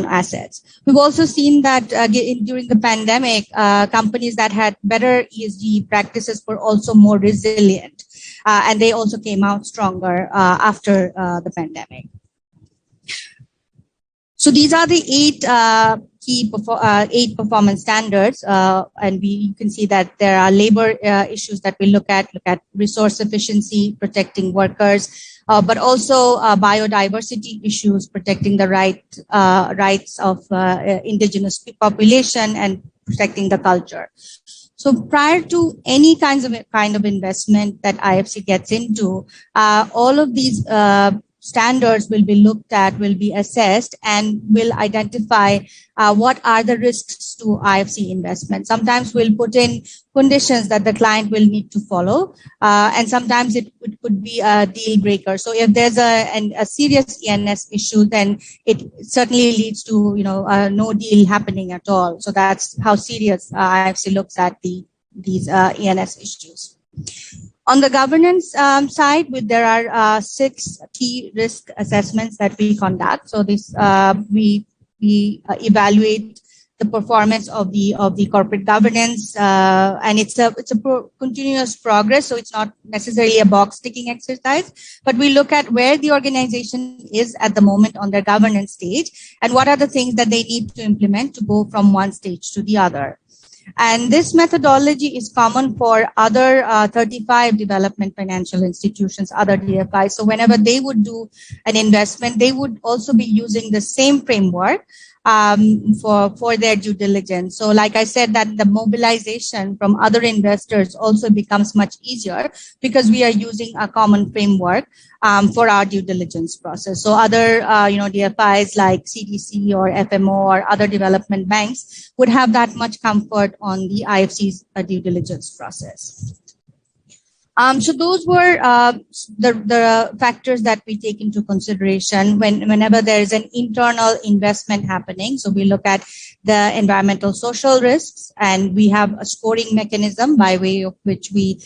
assets. We've also seen that during the pandemic, companies that had better ESG practices were also more resilient, and they also came out stronger after the pandemic. So these are the 8 performance standards, and you can see that there are labor issues that we look at resource efficiency, protecting workers, but also biodiversity issues, protecting the rights of indigenous population and protecting the culture. So prior to any kind of investment that IFC gets into, all of these standards will be looked at, will be assessed, and will identify what are the risks to IFC investment. Sometimes we'll put in conditions that the client will need to follow, and sometimes it could be a deal breaker. So if there's a serious ENS issue, then it certainly leads to no deal happening at all. So that's how serious IFC looks at these ENS issues. On the governance side, there are 6 key risk assessments that we conduct. So this we evaluate the performance of the corporate governance, and it's a continuous progress. So it's not necessarily a box ticking exercise, but we look at where the organization is at the moment on their governance stage, and what are the things that they need to implement to go from one stage to the other. And this methodology is common for other 35 development financial institutions, other DFIs. So whenever they would do an investment, they would also be using the same framework. for their due diligence. So like I said, that the mobilization from other investors also becomes much easier because we are using a common framework for our due diligence process. So other DFIs like CDC or FMO or other development banks would have that much comfort on the IFC's due diligence process. So those were the factors that we take into consideration whenever there is an internal investment happening. So we look at the environmental social risks, and we have a scoring mechanism by way of which we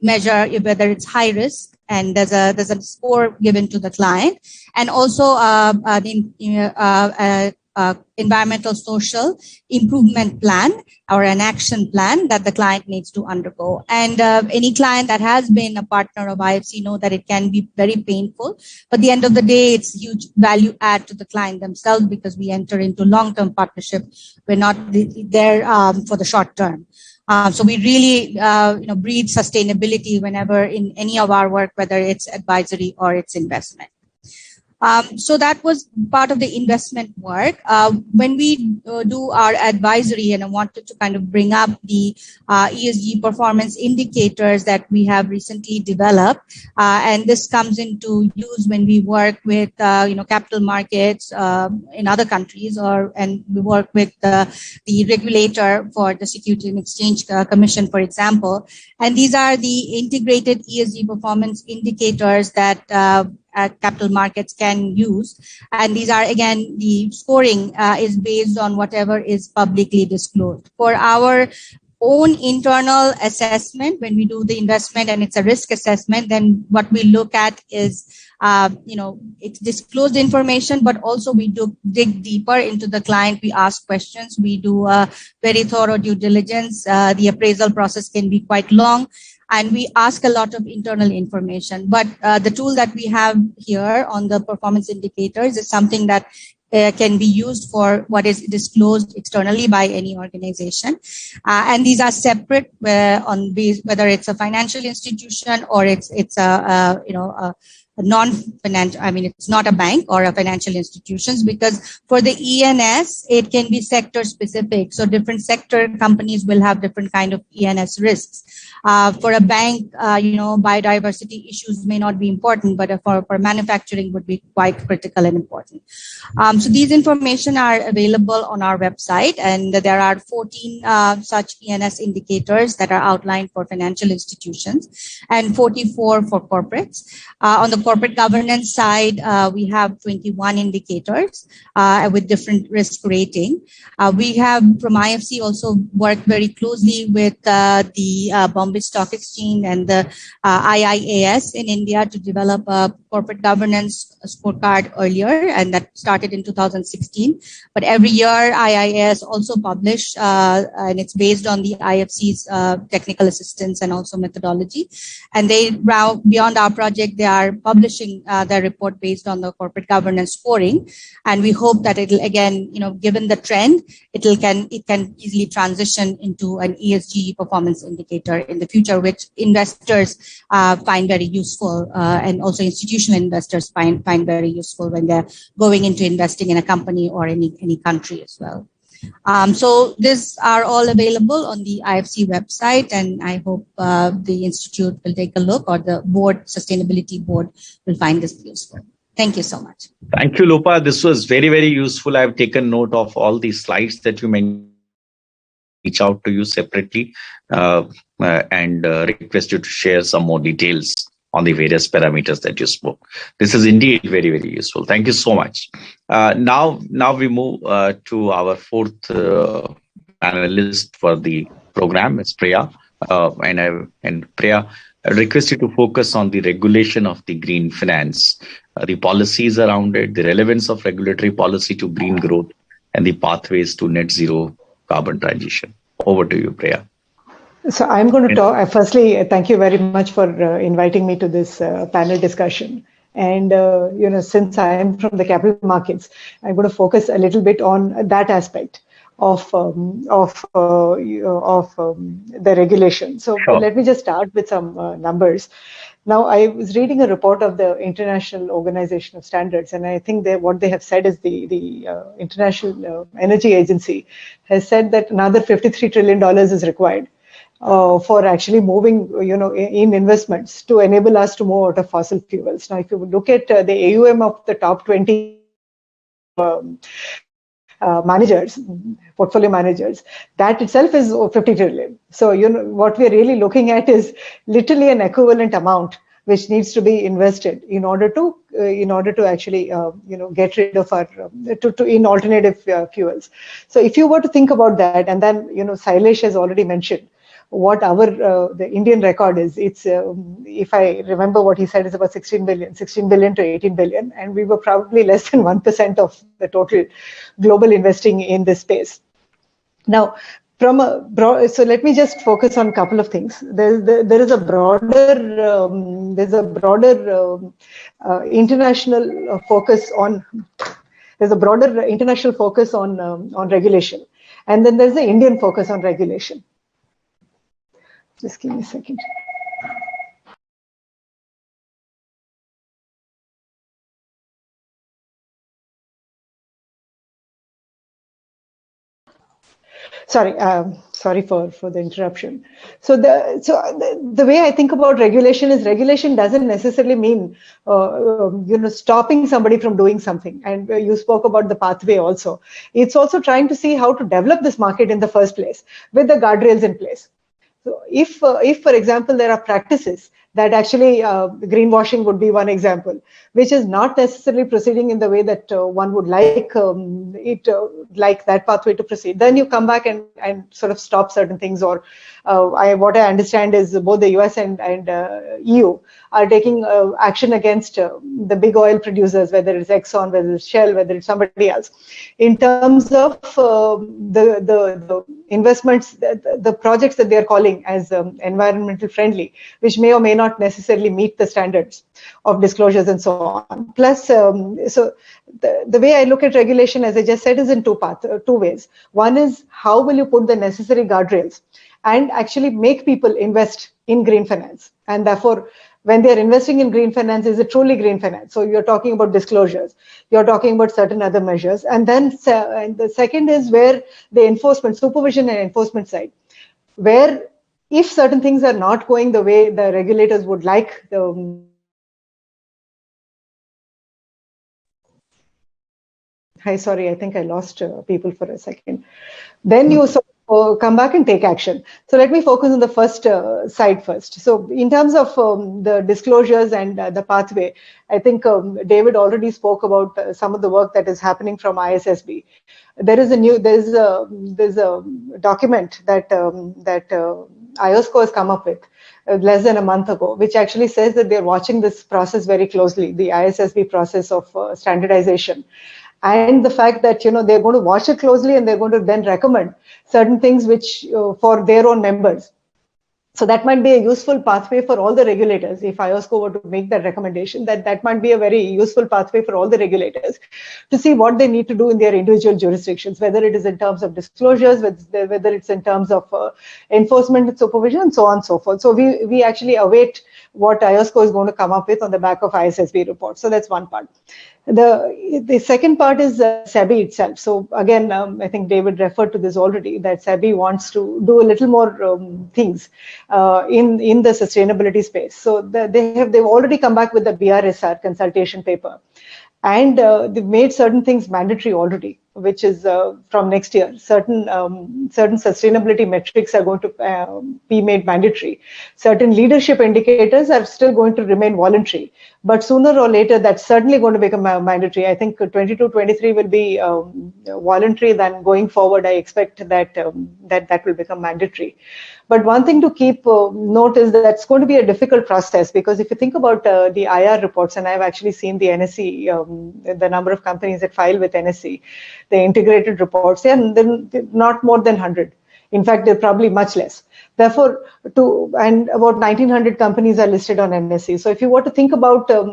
measure whether it's high risk, and there's a score given to the client, and also environmental social improvement plan or an action plan that the client needs to undergo. And any client that has been a partner of IFC know that it can be very painful, but at the end of the day, it's huge value add to the client themselves because we enter into long-term partnership. We're not there for the short term. So we really, breed sustainability whenever in any of our work, whether it's advisory or it's investment. So that was part of the investment work. When we do our advisory, and I wanted to kind of bring up the ESG performance indicators that we have recently developed, and this comes into use when we work with capital markets in other countries, and we work with the regulator for the Security and Exchange Commission, for example. And these are the integrated ESG performance indicators that capital markets can use, and these are, again, the scoring is based on whatever is publicly disclosed. For our own internal assessment, when we do the investment and it's a risk assessment, then what we look at is it's disclosed information, but also we do dig deeper into the client. We ask questions, we do a very thorough due diligence. The appraisal process can be quite long, and we ask a lot of internal information. But the tool that we have here on the performance indicators is something that can be used for what is disclosed externally by any organization. And these are separate whether it's a financial institution or it's a non-financial, it's not a bank or a financial institutions, because for the ENS, it can be sector specific. So different sector companies will have different kind of ENS risks. For a bank, biodiversity issues may not be important, but for manufacturing would be quite critical and important. So these information are available on our website, and there are 14 such ENS indicators that are outlined for financial institutions and 44 for corporates. On the corporate governance side, we have 21 indicators with different risk rating. We have from IFC also worked very closely with the Bombay Stock Exchange and the IIAS in India to develop a corporate governance scorecard earlier, and that started in 2016. But every year, IIAS also publish, and it's based on the IFC's technical assistance and also methodology. And they, beyond our project, they are publishing their report based on the corporate governance scoring. And we hope that it'll, again, given the trend, it can easily transition into an ESG performance indicator in the future, which investors find very useful, and also institutional investors find very useful when they're going into investing in a company or any country as well. So these are all available on the IFC website, and I hope the institute will take a look, or the board, sustainability board, will find this useful. Thank you so much. Thank you, Lopa. This was very, very useful. I've taken note of all the slides that you mentioned. Reach out to you separately and request you to share some more details on the various parameters that you spoke. This is indeed very, very useful. Thank you so much. Now we move to our fourth panelist for the program. It's Priya. And Priya, I request you to focus on the regulation of the green finance, the policies around it, the relevance of regulatory policy to green growth, and the pathways to net zero carbon transition. Over to you, Priya. So I'm going to talk. Firstly, thank you very much for inviting me to this panel discussion. And, since I am from the capital markets, I'm going to focus a little bit on that aspect the regulation. So let me just start with some numbers. Now, I was reading a report of the International Organization of Standards, and I think what they have said is the International Energy Agency has said that another $53 trillion is required for actually moving, in investments to enable us to move out of fossil fuels. Now, if you look at the AUM of the top 20 managers, portfolio managers, that itself is 50 trillion. So, what we're really looking at is literally an equivalent amount which needs to be invested in order to actually get rid of our in alternative fuels. So if you were to think about that, and then Sailesh has already mentioned what our the Indian record is. It's if I remember what he said, is about 16 billion to 18 billion, and we were probably less than 1% of the total global investing in this space. Now, from a broad, so let me just focus on a couple of things. There is a broader international focus on. There's a broader international focus on regulation, and then there's the Indian focus on regulation. Just give me a second. Sorry for the interruption. So the way I think about regulation is regulation doesn't necessarily mean stopping somebody from doing something. And you spoke about the pathway also. It's also trying to see how to develop this market in the first place with the guardrails in place. So if for example, there are practices that actually greenwashing would be one example, which is not necessarily proceeding in the way that one would like like that pathway to proceed, then you come back and sort of stop certain things. Or what I understand is both the US and EU are taking action against the big oil producers, whether it's Exxon, whether it's Shell, whether it's somebody else, in terms of the investments, the projects that they are calling as environmental friendly, which may or may not necessarily meet the standards of disclosures and so on. Plus, so the way I look at regulation, as I just said, is in two ways. One is how will you put the necessary guardrails and actually make people invest in green finance, and therefore when they're investing in green finance, is it truly green finance? So you're talking about disclosures, you're talking about certain other measures. And then and the second is where the enforcement, supervision and enforcement side, where if certain things are not going the way the regulators would like, Hi, sorry, I think I lost people for a second. Then you sort of come back and take action. So let me focus on the first side first. So in terms of the disclosures and the pathway, I think David already spoke about some of the work that is happening from ISSB. There's a document that IOSCO has come up with less than a month ago, which actually says that they're watching this process very closely, the ISSB process of standardization. And the fact that they're going to watch it closely and they're going to then recommend certain things which for their own members. So that might be a useful pathway for all the regulators. If IOSCO were to make that recommendation, that might be a very useful pathway for all the regulators to see what they need to do in their individual jurisdictions, whether it is in terms of disclosures, whether it's in terms of enforcement and supervision, and so on and so forth. So we actually await what IOSCO is going to come up with on the back of ISSB report. So that's one part. The second part is SEBI itself. So again, I think David referred to this already, that SEBI wants to do a little more things in the sustainability space. So they've already come back with the BRSR consultation paper. And they've made certain things mandatory already, which is from next year. Certain sustainability metrics are going to be made mandatory. Certain leadership indicators are still going to remain voluntary. But sooner or later, that's certainly going to become mandatory. I think 22-23 will be voluntary. Then going forward, I expect that that will become mandatory. But one thing to keep note is that it's going to be a difficult process, because if you think about the IR reports, and I've actually seen the NSE, the number of companies that file with NSE, the integrated reports, they're not more than 100. In fact, they're probably much less. Therefore, and about 1,900 companies are listed on NSE. So if you were to think about the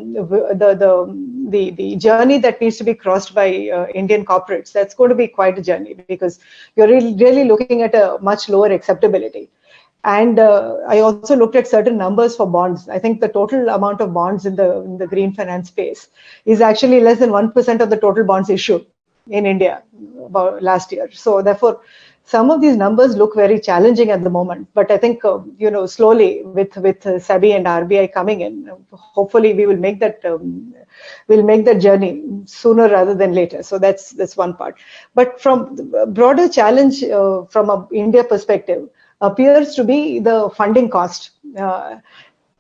journey that needs to be crossed by Indian corporates, that's going to be quite a journey, because you're really looking at a much lower acceptability. And I also looked at certain numbers for bonds. I think the total amount of bonds in the green finance space is actually less than 1% of the total bonds issued in India about last year. So therefore, some of these numbers look very challenging at the moment. But I think slowly with SEBI and RBI coming in, hopefully we will make that journey sooner rather than later. So that's one part. But from the broader challenge from an India perspective appears to be the funding cost.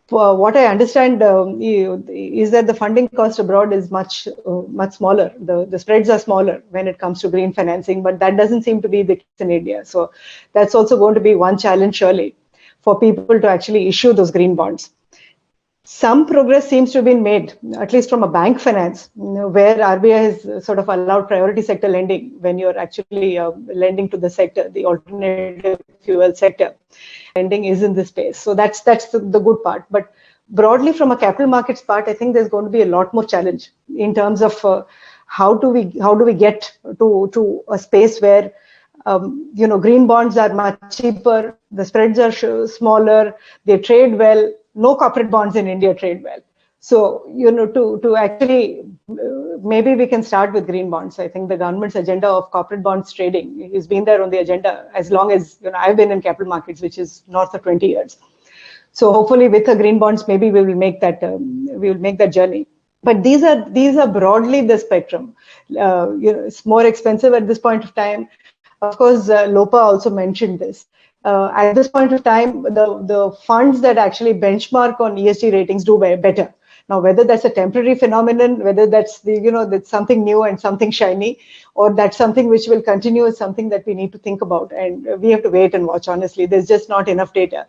What I understand is that the funding cost abroad is much smaller. The spreads are smaller when it comes to green financing, but that doesn't seem to be the case in India. So that's also going to be one challenge, surely, for people to actually issue those green bonds. Some progress seems to have been made, at least from a bank finance, where RBI has sort of allowed priority sector lending when you're actually lending to the sector, the alternative fuel sector. Lending is in this space. So that's the good part. But broadly, from a capital markets part, I think there's going to be a lot more challenge in terms of how do we get to a space where green bonds are much cheaper, the spreads are smaller, they trade well. No corporate bonds in India trade well. So, to actually, maybe we can start with green bonds. I think the government's agenda of corporate bonds trading has been there on the agenda as long as, I've been in capital markets, which is north of 20 years. So hopefully with the green bonds, maybe we will make that journey. But these are broadly the spectrum. It's more expensive at this point of time. Of course, Lopa also mentioned this. At this point of time, the funds that actually benchmark on ESG ratings do better. Now, whether that's a temporary phenomenon, whether that's that's something new and something shiny, or that's something which will continue, is something that we need to think about. And we have to wait and watch, honestly. There's just not enough data.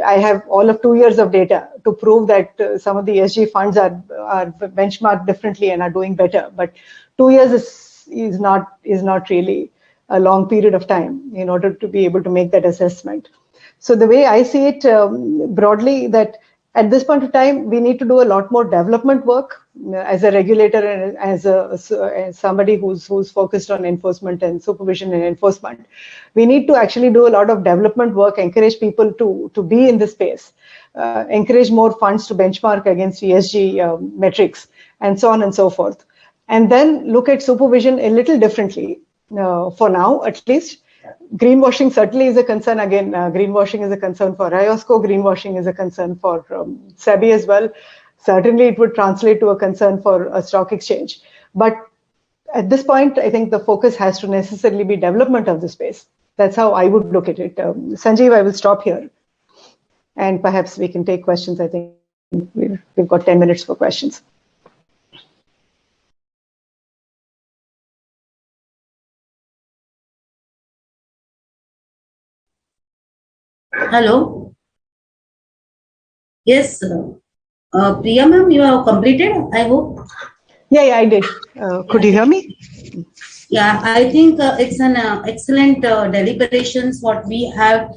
I have all of 2 years of data to prove that some of the ESG funds are benchmarked differently and are doing better. But 2 years is not really a long period of time in order to be able to make that assessment. So the way I see it broadly, that at this point of time, we need to do a lot more development work as a regulator and as somebody who's focused on enforcement and supervision and enforcement. We need to actually do a lot of development work, encourage people to be in this space, encourage more funds to benchmark against ESG metrics, and so on and so forth. And then look at supervision a little differently. For now, at least. Greenwashing certainly is a concern. Again, greenwashing is a concern for IOSCO. Greenwashing is a concern for SEBI as well. Certainly, it would translate to a concern for a stock exchange. But at this point, I think the focus has to necessarily be development of the space. That's how I would look at it. Sanjeev, I will stop here. And perhaps we can take questions. I think we've got 10 minutes for questions. Hello. Yes, Priya ma'am, you have completed, I hope. Yeah, I did. Could you hear me? Yeah, I think it's an excellent deliberations what we have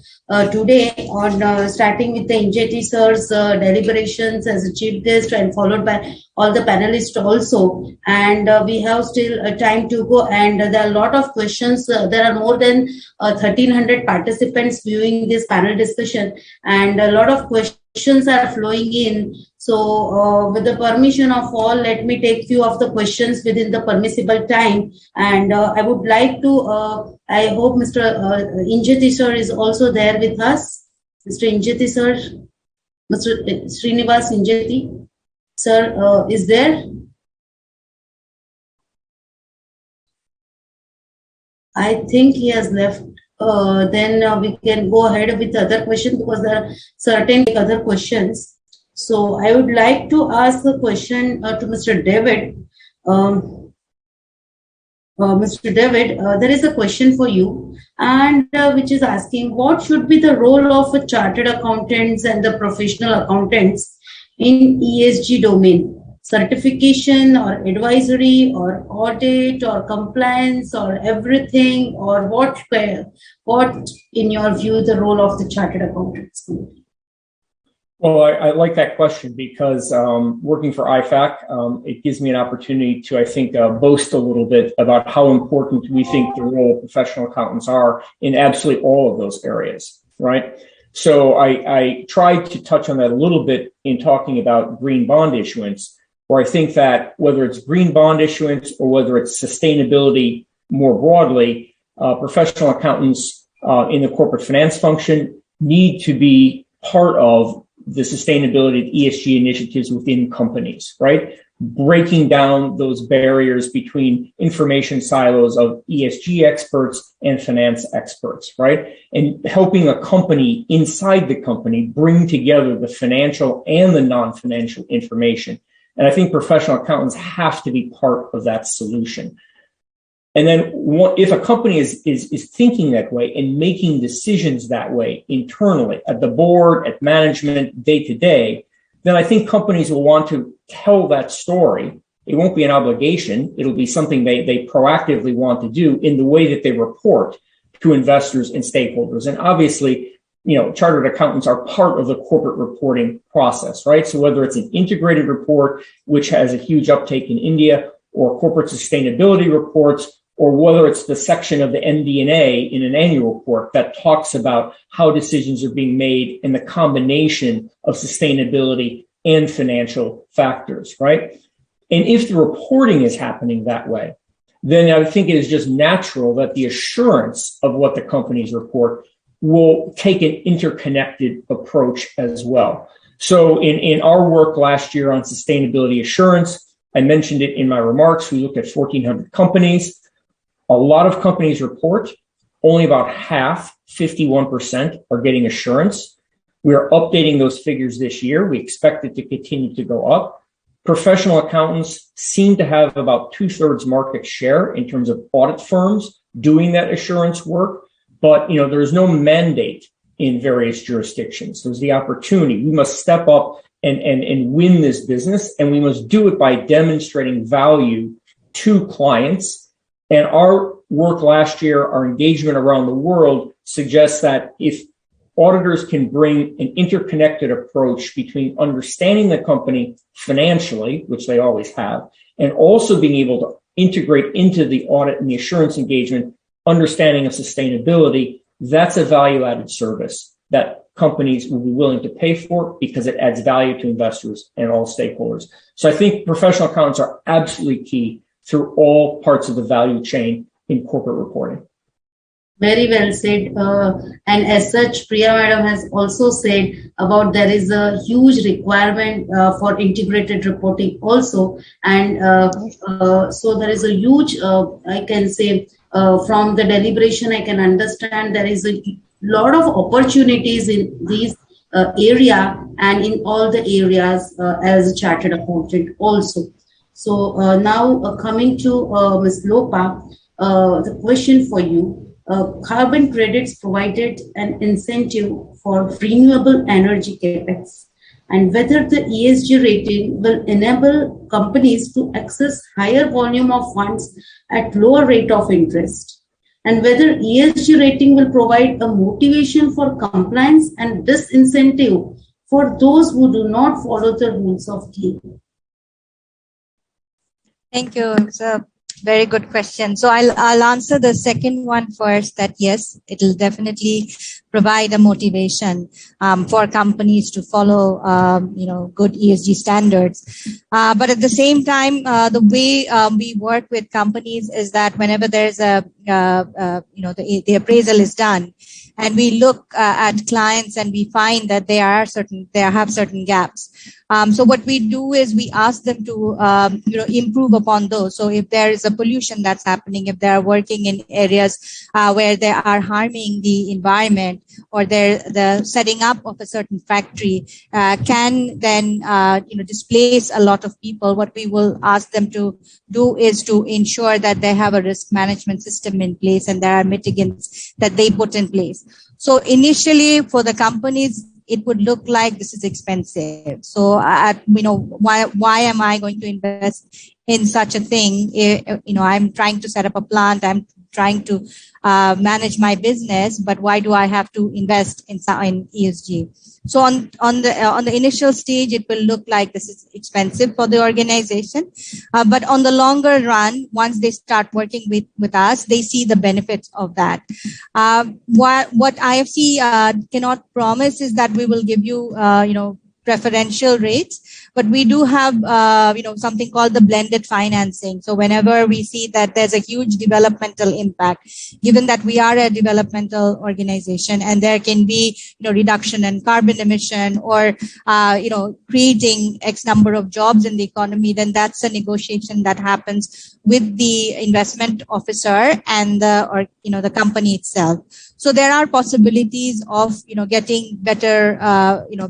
today on starting with the Injeti sir's deliberations as a chief guest and followed by all the panelists also. And we have still time to go, and there are a lot of questions. There are more than 1,300 participants viewing this panel discussion, and a lot of questions are flowing in. So with the permission of all, let me take few of the questions within the permissible time. And I would like to, I hope Mr. Injeti sir is also there with us. Mr. Injeti sir, Mr. Srinivas Injeti sir is there. I think he has left. Then we can go ahead with other questions because there are certain other questions. So I would like to ask a question to Mr. David. Mr. David, there is a question for you, and which is asking, what should be the role of chartered accountants and the professional accountants in ESG domain? certification or advisory or audit or compliance or everything, or what in your view the role of the chartered accountants will be? Well, I like that question because working for IFAC, it gives me an opportunity to, I think, boast a little bit about how important we think the role of professional accountants are in absolutely all of those areas, right? So I tried to touch on that a little bit in talking about green bond issuance, where I think that whether it's green bond issuance or whether it's sustainability more broadly, professional accountants in the corporate finance function need to be part of the sustainability of ESG initiatives within companies, right? Breaking down those barriers between information silos of ESG experts and finance experts, right? And helping a company inside the company bring together the financial and the non-financial information. And I think professional accountants have to be part of that solution. And then if a company is thinking that way and making decisions that way internally at the board, at management, day to day, then I think companies will want to tell that story. It won't be an obligation. It'll be something they proactively want to do in the way that they report to investors and stakeholders. And obviously, chartered accountants are part of the corporate reporting process, right? So whether it's an integrated report, which has a huge uptake in India, or corporate sustainability reports, or whether it's the section of the MD&A in an annual report that talks about how decisions are being made and the combination of sustainability and financial factors, right? And if the reporting is happening that way, then I think it is just natural that the assurance of what the companies report will take an interconnected approach as well. So in our work last year on sustainability assurance, I mentioned it in my remarks, we looked at 1,400 companies. A lot of companies report, only about half, 51%, are getting assurance. We are updating those figures this year. We expect it to continue to go up. Professional accountants seem to have about 2/3 market share in terms of audit firms doing that assurance work, but there is no mandate in various jurisdictions. There's the opportunity. We must step up and win this business, and we must do it by demonstrating value to clients. And our work last year, our engagement around the world suggests that if auditors can bring an interconnected approach between understanding the company financially, which they always have, and also being able to integrate into the audit and the assurance engagement, understanding of sustainability, that's a value-added service that companies will be willing to pay for because it adds value to investors and all stakeholders. So I think professional accountants are absolutely key through all parts of the value chain in corporate reporting. Very well said. And as such, Priya Madam has also said about there is a huge requirement for integrated reporting also. And so there is a huge, I can say, from the deliberation, I can understand there is a lot of opportunities in these area and in all the areas as a chartered accountant also. So now coming to Ms. Lopa, the question for you. Carbon credits provided an incentive for renewable energy capex, and whether the ESG rating will enable companies to access higher volume of funds at lower rate of interest, and whether ESG rating will provide a motivation for compliance and disincentive for those who do not follow the rules of game. Thank you. It's a very good question. So I'll answer the second one first, that yes, it will definitely provide a motivation for companies to follow, good ESG standards. But at the same time, the way we work with companies is that whenever there's the appraisal is done, and we look at clients and we find that they have certain gaps. So what we do is we ask them to, improve upon those. So if there is a pollution that's happening, if they are working in areas where they are harming the environment, or the setting up of a certain factory can then, displace a lot of people, what we will ask them to do is to ensure that they have a risk management system in place and there are mitigants that they put in place. So initially for the companies, it would look like this is expensive. So, why am I going to invest in such a thing? I'm trying to set up a plant. I'm trying to manage my business, but why do I have to invest in ESG? So on the initial stage, it will look like this is expensive for the organization, but on the longer run, once they start working with us, they see the benefits of that. What IFC cannot promise is that we will give you preferential rates, but we do have something called the blended financing. So whenever we see that there's a huge developmental impact, given that we are a developmental organization and there can be reduction in carbon emission or creating X number of jobs in the economy, then that's a negotiation that happens with the investment officer and the company itself. So there are possibilities of getting better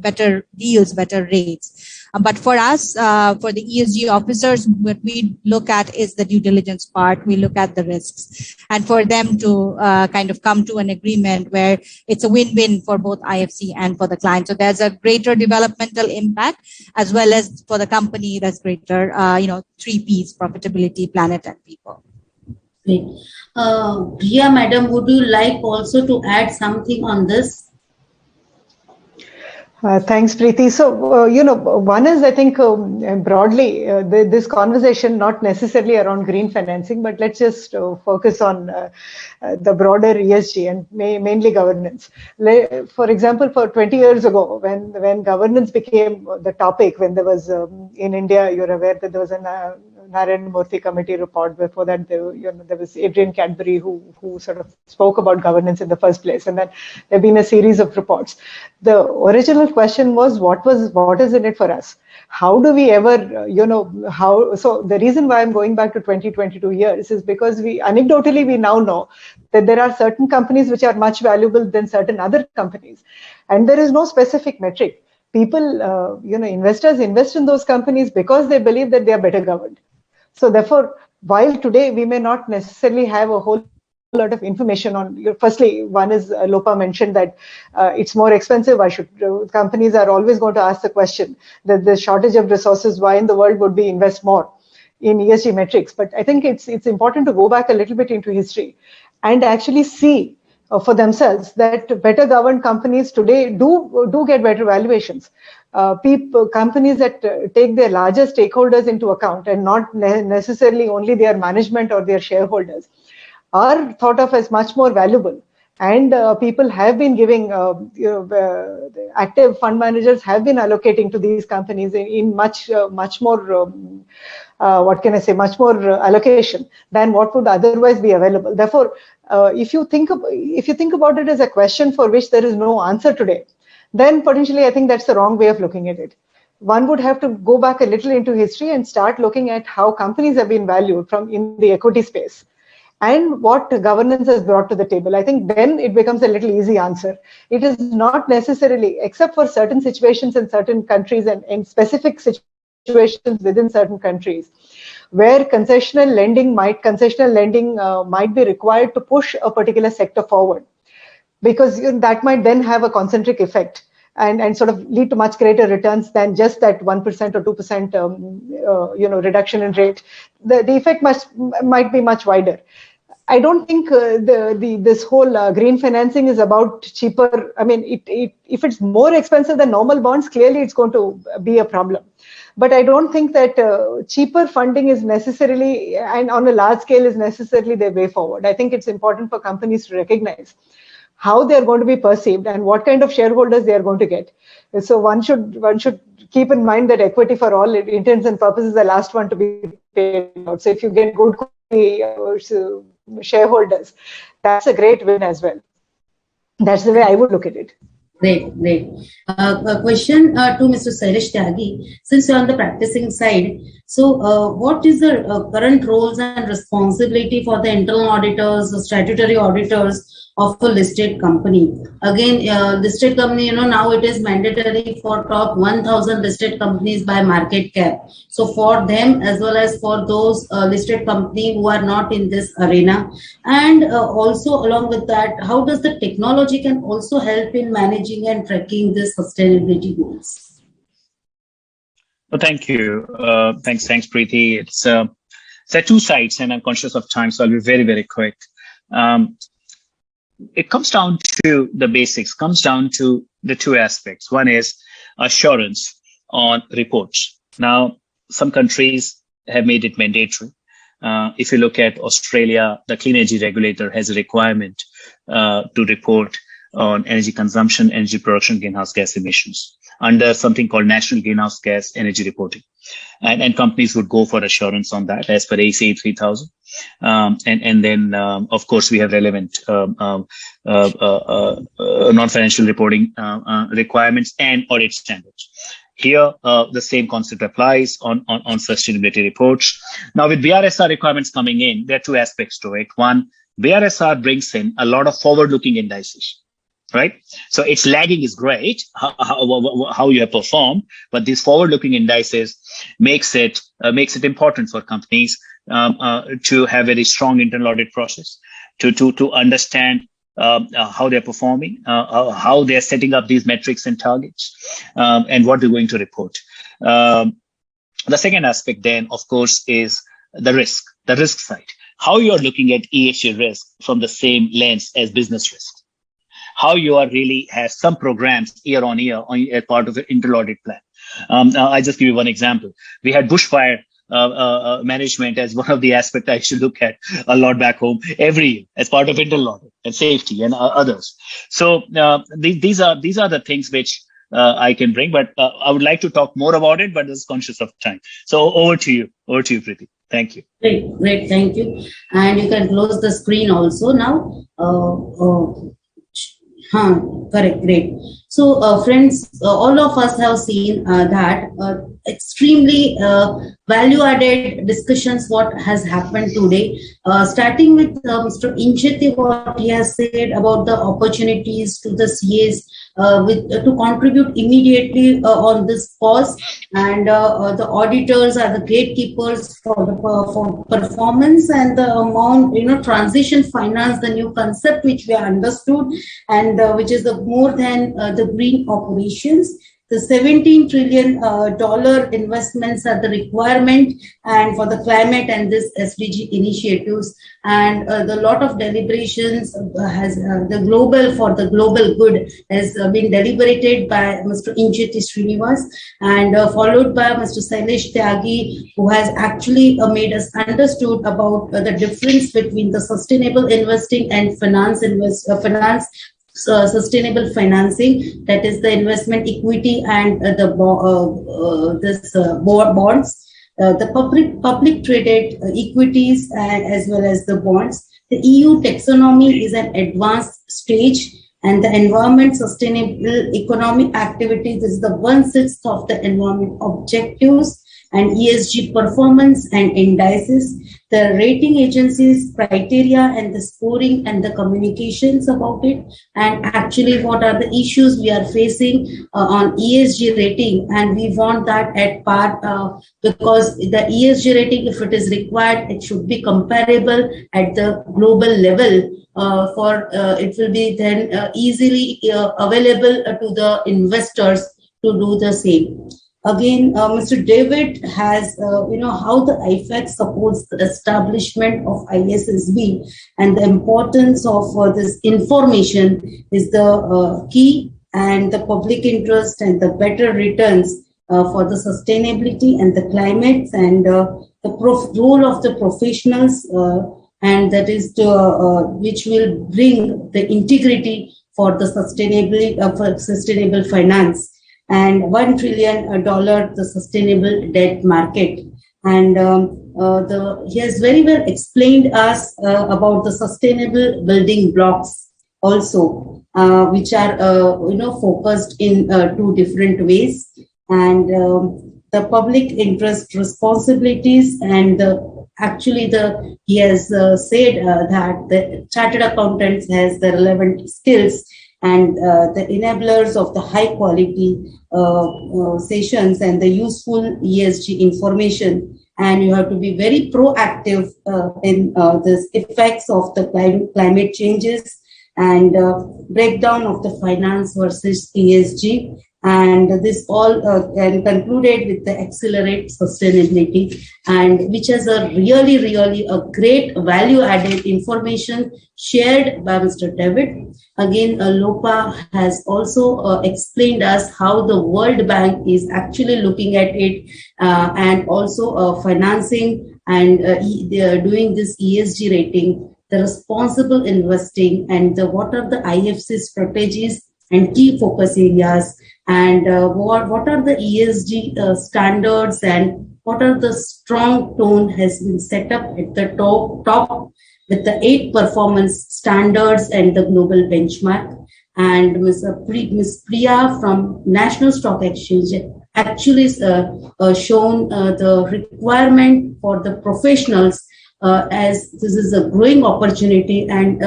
better deals, better rates. But for us, for the ESG officers, what we look at is the due diligence part. We look at the risks, and for them to kind of come to an agreement where it's a win-win for both IFC and for the client. So there's a greater developmental impact, as well as for the company, there's greater, 3 Ps: profitability, planet, and people. Great. Priya, madam, would you like also to add something on this? Thanks, Preeti. So, one is, I think, broadly, this conversation, not necessarily around green financing, but let's just focus on the broader ESG and mainly governance. For example, for 20 years ago, when governance became the topic, when there was, in India, you're aware that there was a Narayan Murthy committee report. Before that, there was Adrian Cadbury who sort of spoke about governance in the first place, and then there have been a series of reports. The original question was, what is in it for us? How do we ever, so the reason why I'm going back to 22 years is because anecdotally we now know that there are certain companies which are much valuable than certain other companies, and there is no specific metric. People, investors invest in those companies because they believe that they are better governed. So therefore, while today we may not necessarily have a whole lot of information on, firstly, one is Lopa mentioned that it's more expensive. Companies are always going to ask the question that the shortage of resources, why in the world would we invest more in ESG metrics? But I think it's important to go back a little bit into history and actually see for themselves that better governed companies today do get better valuations. Companies that take their larger stakeholders into account and not necessarily only their management or their shareholders are thought of as much more valuable. And people have been giving, active fund managers have been allocating to these companies in much more, much more allocation than what would otherwise be available. Therefore, if you think about it as a question for which there is no answer today, then potentially I think that's the wrong way of looking at it. One would have to go back a little into history and start looking at how companies have been valued in the equity space and what governance has brought to the table. I think then it becomes a little easy answer. It is not necessarily, except for certain situations in certain countries and in specific situations within certain countries, where concessional lending might be required to push a particular sector forward, because that might then have a concentric effect and sort of lead to much greater returns than just that 1% or 2% reduction in rate. The effect might be much wider. I don't think this whole green financing is about cheaper. I mean, if it's more expensive than normal bonds, clearly it's going to be a problem. But I don't think that cheaper funding is necessarily, and on a large scale, is necessarily their way forward. I think it's important for companies to recognize how they are going to be perceived and what kind of shareholders they are going to get. So one should keep in mind that equity for all intents and purposes is the last one to be paid out. So if you get good shareholders, that's a great win as well. That's the way I would look at it. Great. A question to Mr. Sailesh Tyagi. Since you're on the practicing side, So what is the current roles and responsibility for the internal auditors, the statutory auditors of a listed company? Again, listed company, now it is mandatory for top 1000 listed companies by market cap. So for them, as well as for those listed company who are not in this arena, and also along with that, how does the technology can also help in managing and tracking the sustainability goals? Well, thank you. Thanks, Preeti. There are two sides, and I'm conscious of time, so I'll be very, very quick. It comes down to the basics, comes down to the two aspects. One is assurance on reports. Now, some countries have made it mandatory. If you look at Australia, the clean energy regulator has a requirement to report on energy consumption, energy production, greenhouse gas emissions under something called National Greenhouse Gas Energy Reporting. And companies would go for assurance on that as per ICAI 3000. And then, of course, we have relevant non-financial reporting requirements and audit standards. Here, the same concept applies on sustainability reports. Now, with BRSR requirements coming in, there are two aspects to it. One, BRSR brings in a lot of forward-looking indices, right? So its lagging is great, how you have performed, but these forward-looking indices makes it important for companies to have a very strong internal audit process, to understand how they're performing, how they're setting up these metrics and targets, and what they're going to report. The second aspect then, of course, is the risk side. How you're looking at ESG risk from the same lens as business risk. How you are really have some programs year on year as part of an internal audit plan. I just give you one example. We had bushfire management as one of the aspects I should look at a lot back home every year as part of internal audit and safety and others. So these are the things which I can bring, but I would like to talk more about it, but just conscious of time. So over to you, Preeti. Thank you. Great, thank you. And you can close the screen also now. Correct, great. So, friends, all of us have seen that extremely value-added discussions what has happened today. Starting with Mr. Incheti, what he has said about the opportunities to the CAs to contribute immediately on this cause, and the auditors are the gatekeepers for the performance and the amount, transition finance, the new concept which we understood, and which is the more than the green operations. The $17 trillion investments are the requirement, and for the climate and this SDG initiatives, and the lot of deliberations has the global good has been deliberated by Mr. Incheti Srinivas, and followed by Mr. Sailesh Tyagi, who has actually made us understood about the difference between the sustainable investing and sustainable financing, that is the investment equity and the bonds, the public traded equities as well as the bonds. The EU taxonomy is an advanced stage, and the environment sustainable economic activities is the 1/6 of the environment objectives, and ESG performance and indices, the rating agencies criteria and the scoring and the communications about it, and actually what are the issues we are facing on ESG rating, and we want that at par because the ESG rating, if it is required, it should be comparable at the global level it will be then easily available to the investors to do the same. Again, Mr. David has, how the IFAC supports the establishment of ISSB, and the importance of this information is the key, and the public interest and the better returns for the sustainability and the climate, and the role of the professionals, and that is which will bring the integrity for the sustainable finance. And $1 trillion the sustainable debt market, and he has very well explained us about the sustainable building blocks also, which are focused in two different ways, and the public interest responsibilities, and he has said that the chartered accountants has the relevant skills and the enablers of the high quality sessions and the useful ESG information. And you have to be very proactive in the effects of the climate changes and breakdown of the finance versus ESG. And this all and concluded with the accelerate sustainability, and which is a really a great value added information shared by Mr. David. Again, Lopa has also explained us how the World Bank is actually looking at it and also financing and they are doing this ESG rating, the responsible investing, and what are the IFC strategies and key focus areas, and what are the ESG standards, and what are the strong tone has been set up at the top with the 8 performance standards and the global benchmark. And Ms. Priya from National Stock Exchange actually shown the requirement for the professionals as this is a growing opportunity, and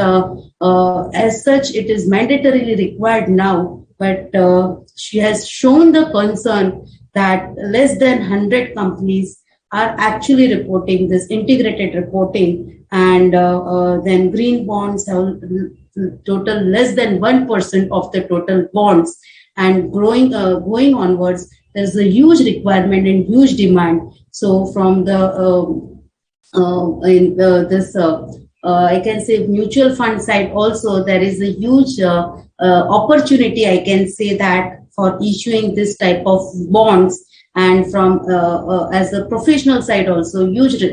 as such it is mandatorily required now, but she has shown the concern that less than 100 companies are actually reporting this integrated reporting, and then green bonds have total less than 1% of the total bonds, and going onwards there's a huge requirement and huge demand. So from the I can say mutual fund side also there is a huge opportunity, I can say that, for issuing this type of bonds, and from as a professional side also huge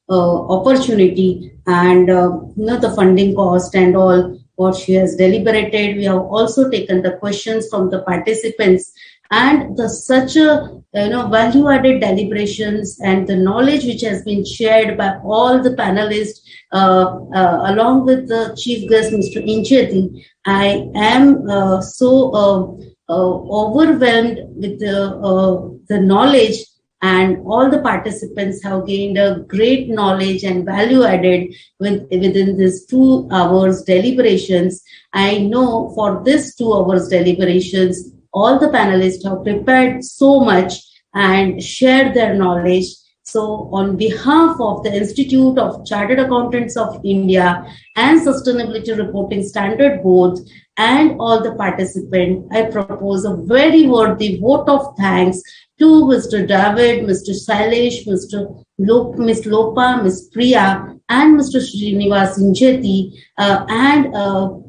opportunity, and the funding cost and all what she has deliberated. We have also taken the questions from the participants, and such a value added deliberations and the knowledge which has been shared by all the panelists along with the chief guest Mr. Incheti. I am so overwhelmed with the knowledge, and all the participants have gained a great knowledge and value added within this 2 hours deliberations. I know for this 2 hours deliberations all the panelists have prepared so much and shared their knowledge. So on behalf of the Institute of Chartered Accountants of India and Sustainability Reporting Standard Board and all the participants, I propose a very worthy vote of thanks to Mr. David, Mr. Sailesh, Ms. Lopa, Ms. Priya, and Mr. Srinivas Incheti, and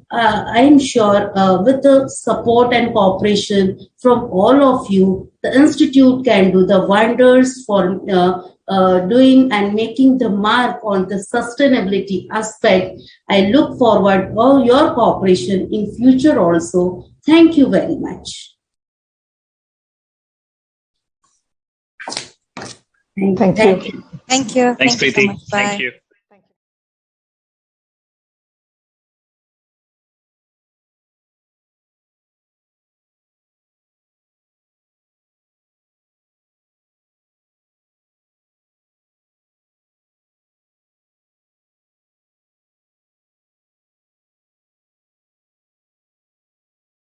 I'm sure with the support and cooperation from all of you, the Institute can do the wonders for doing and making the mark on the sustainability aspect. I look forward to all your cooperation in future also. Thank you very much. Thank you. Thank you. Thanks, Thank you so Preeti. much. Bye. Thank you.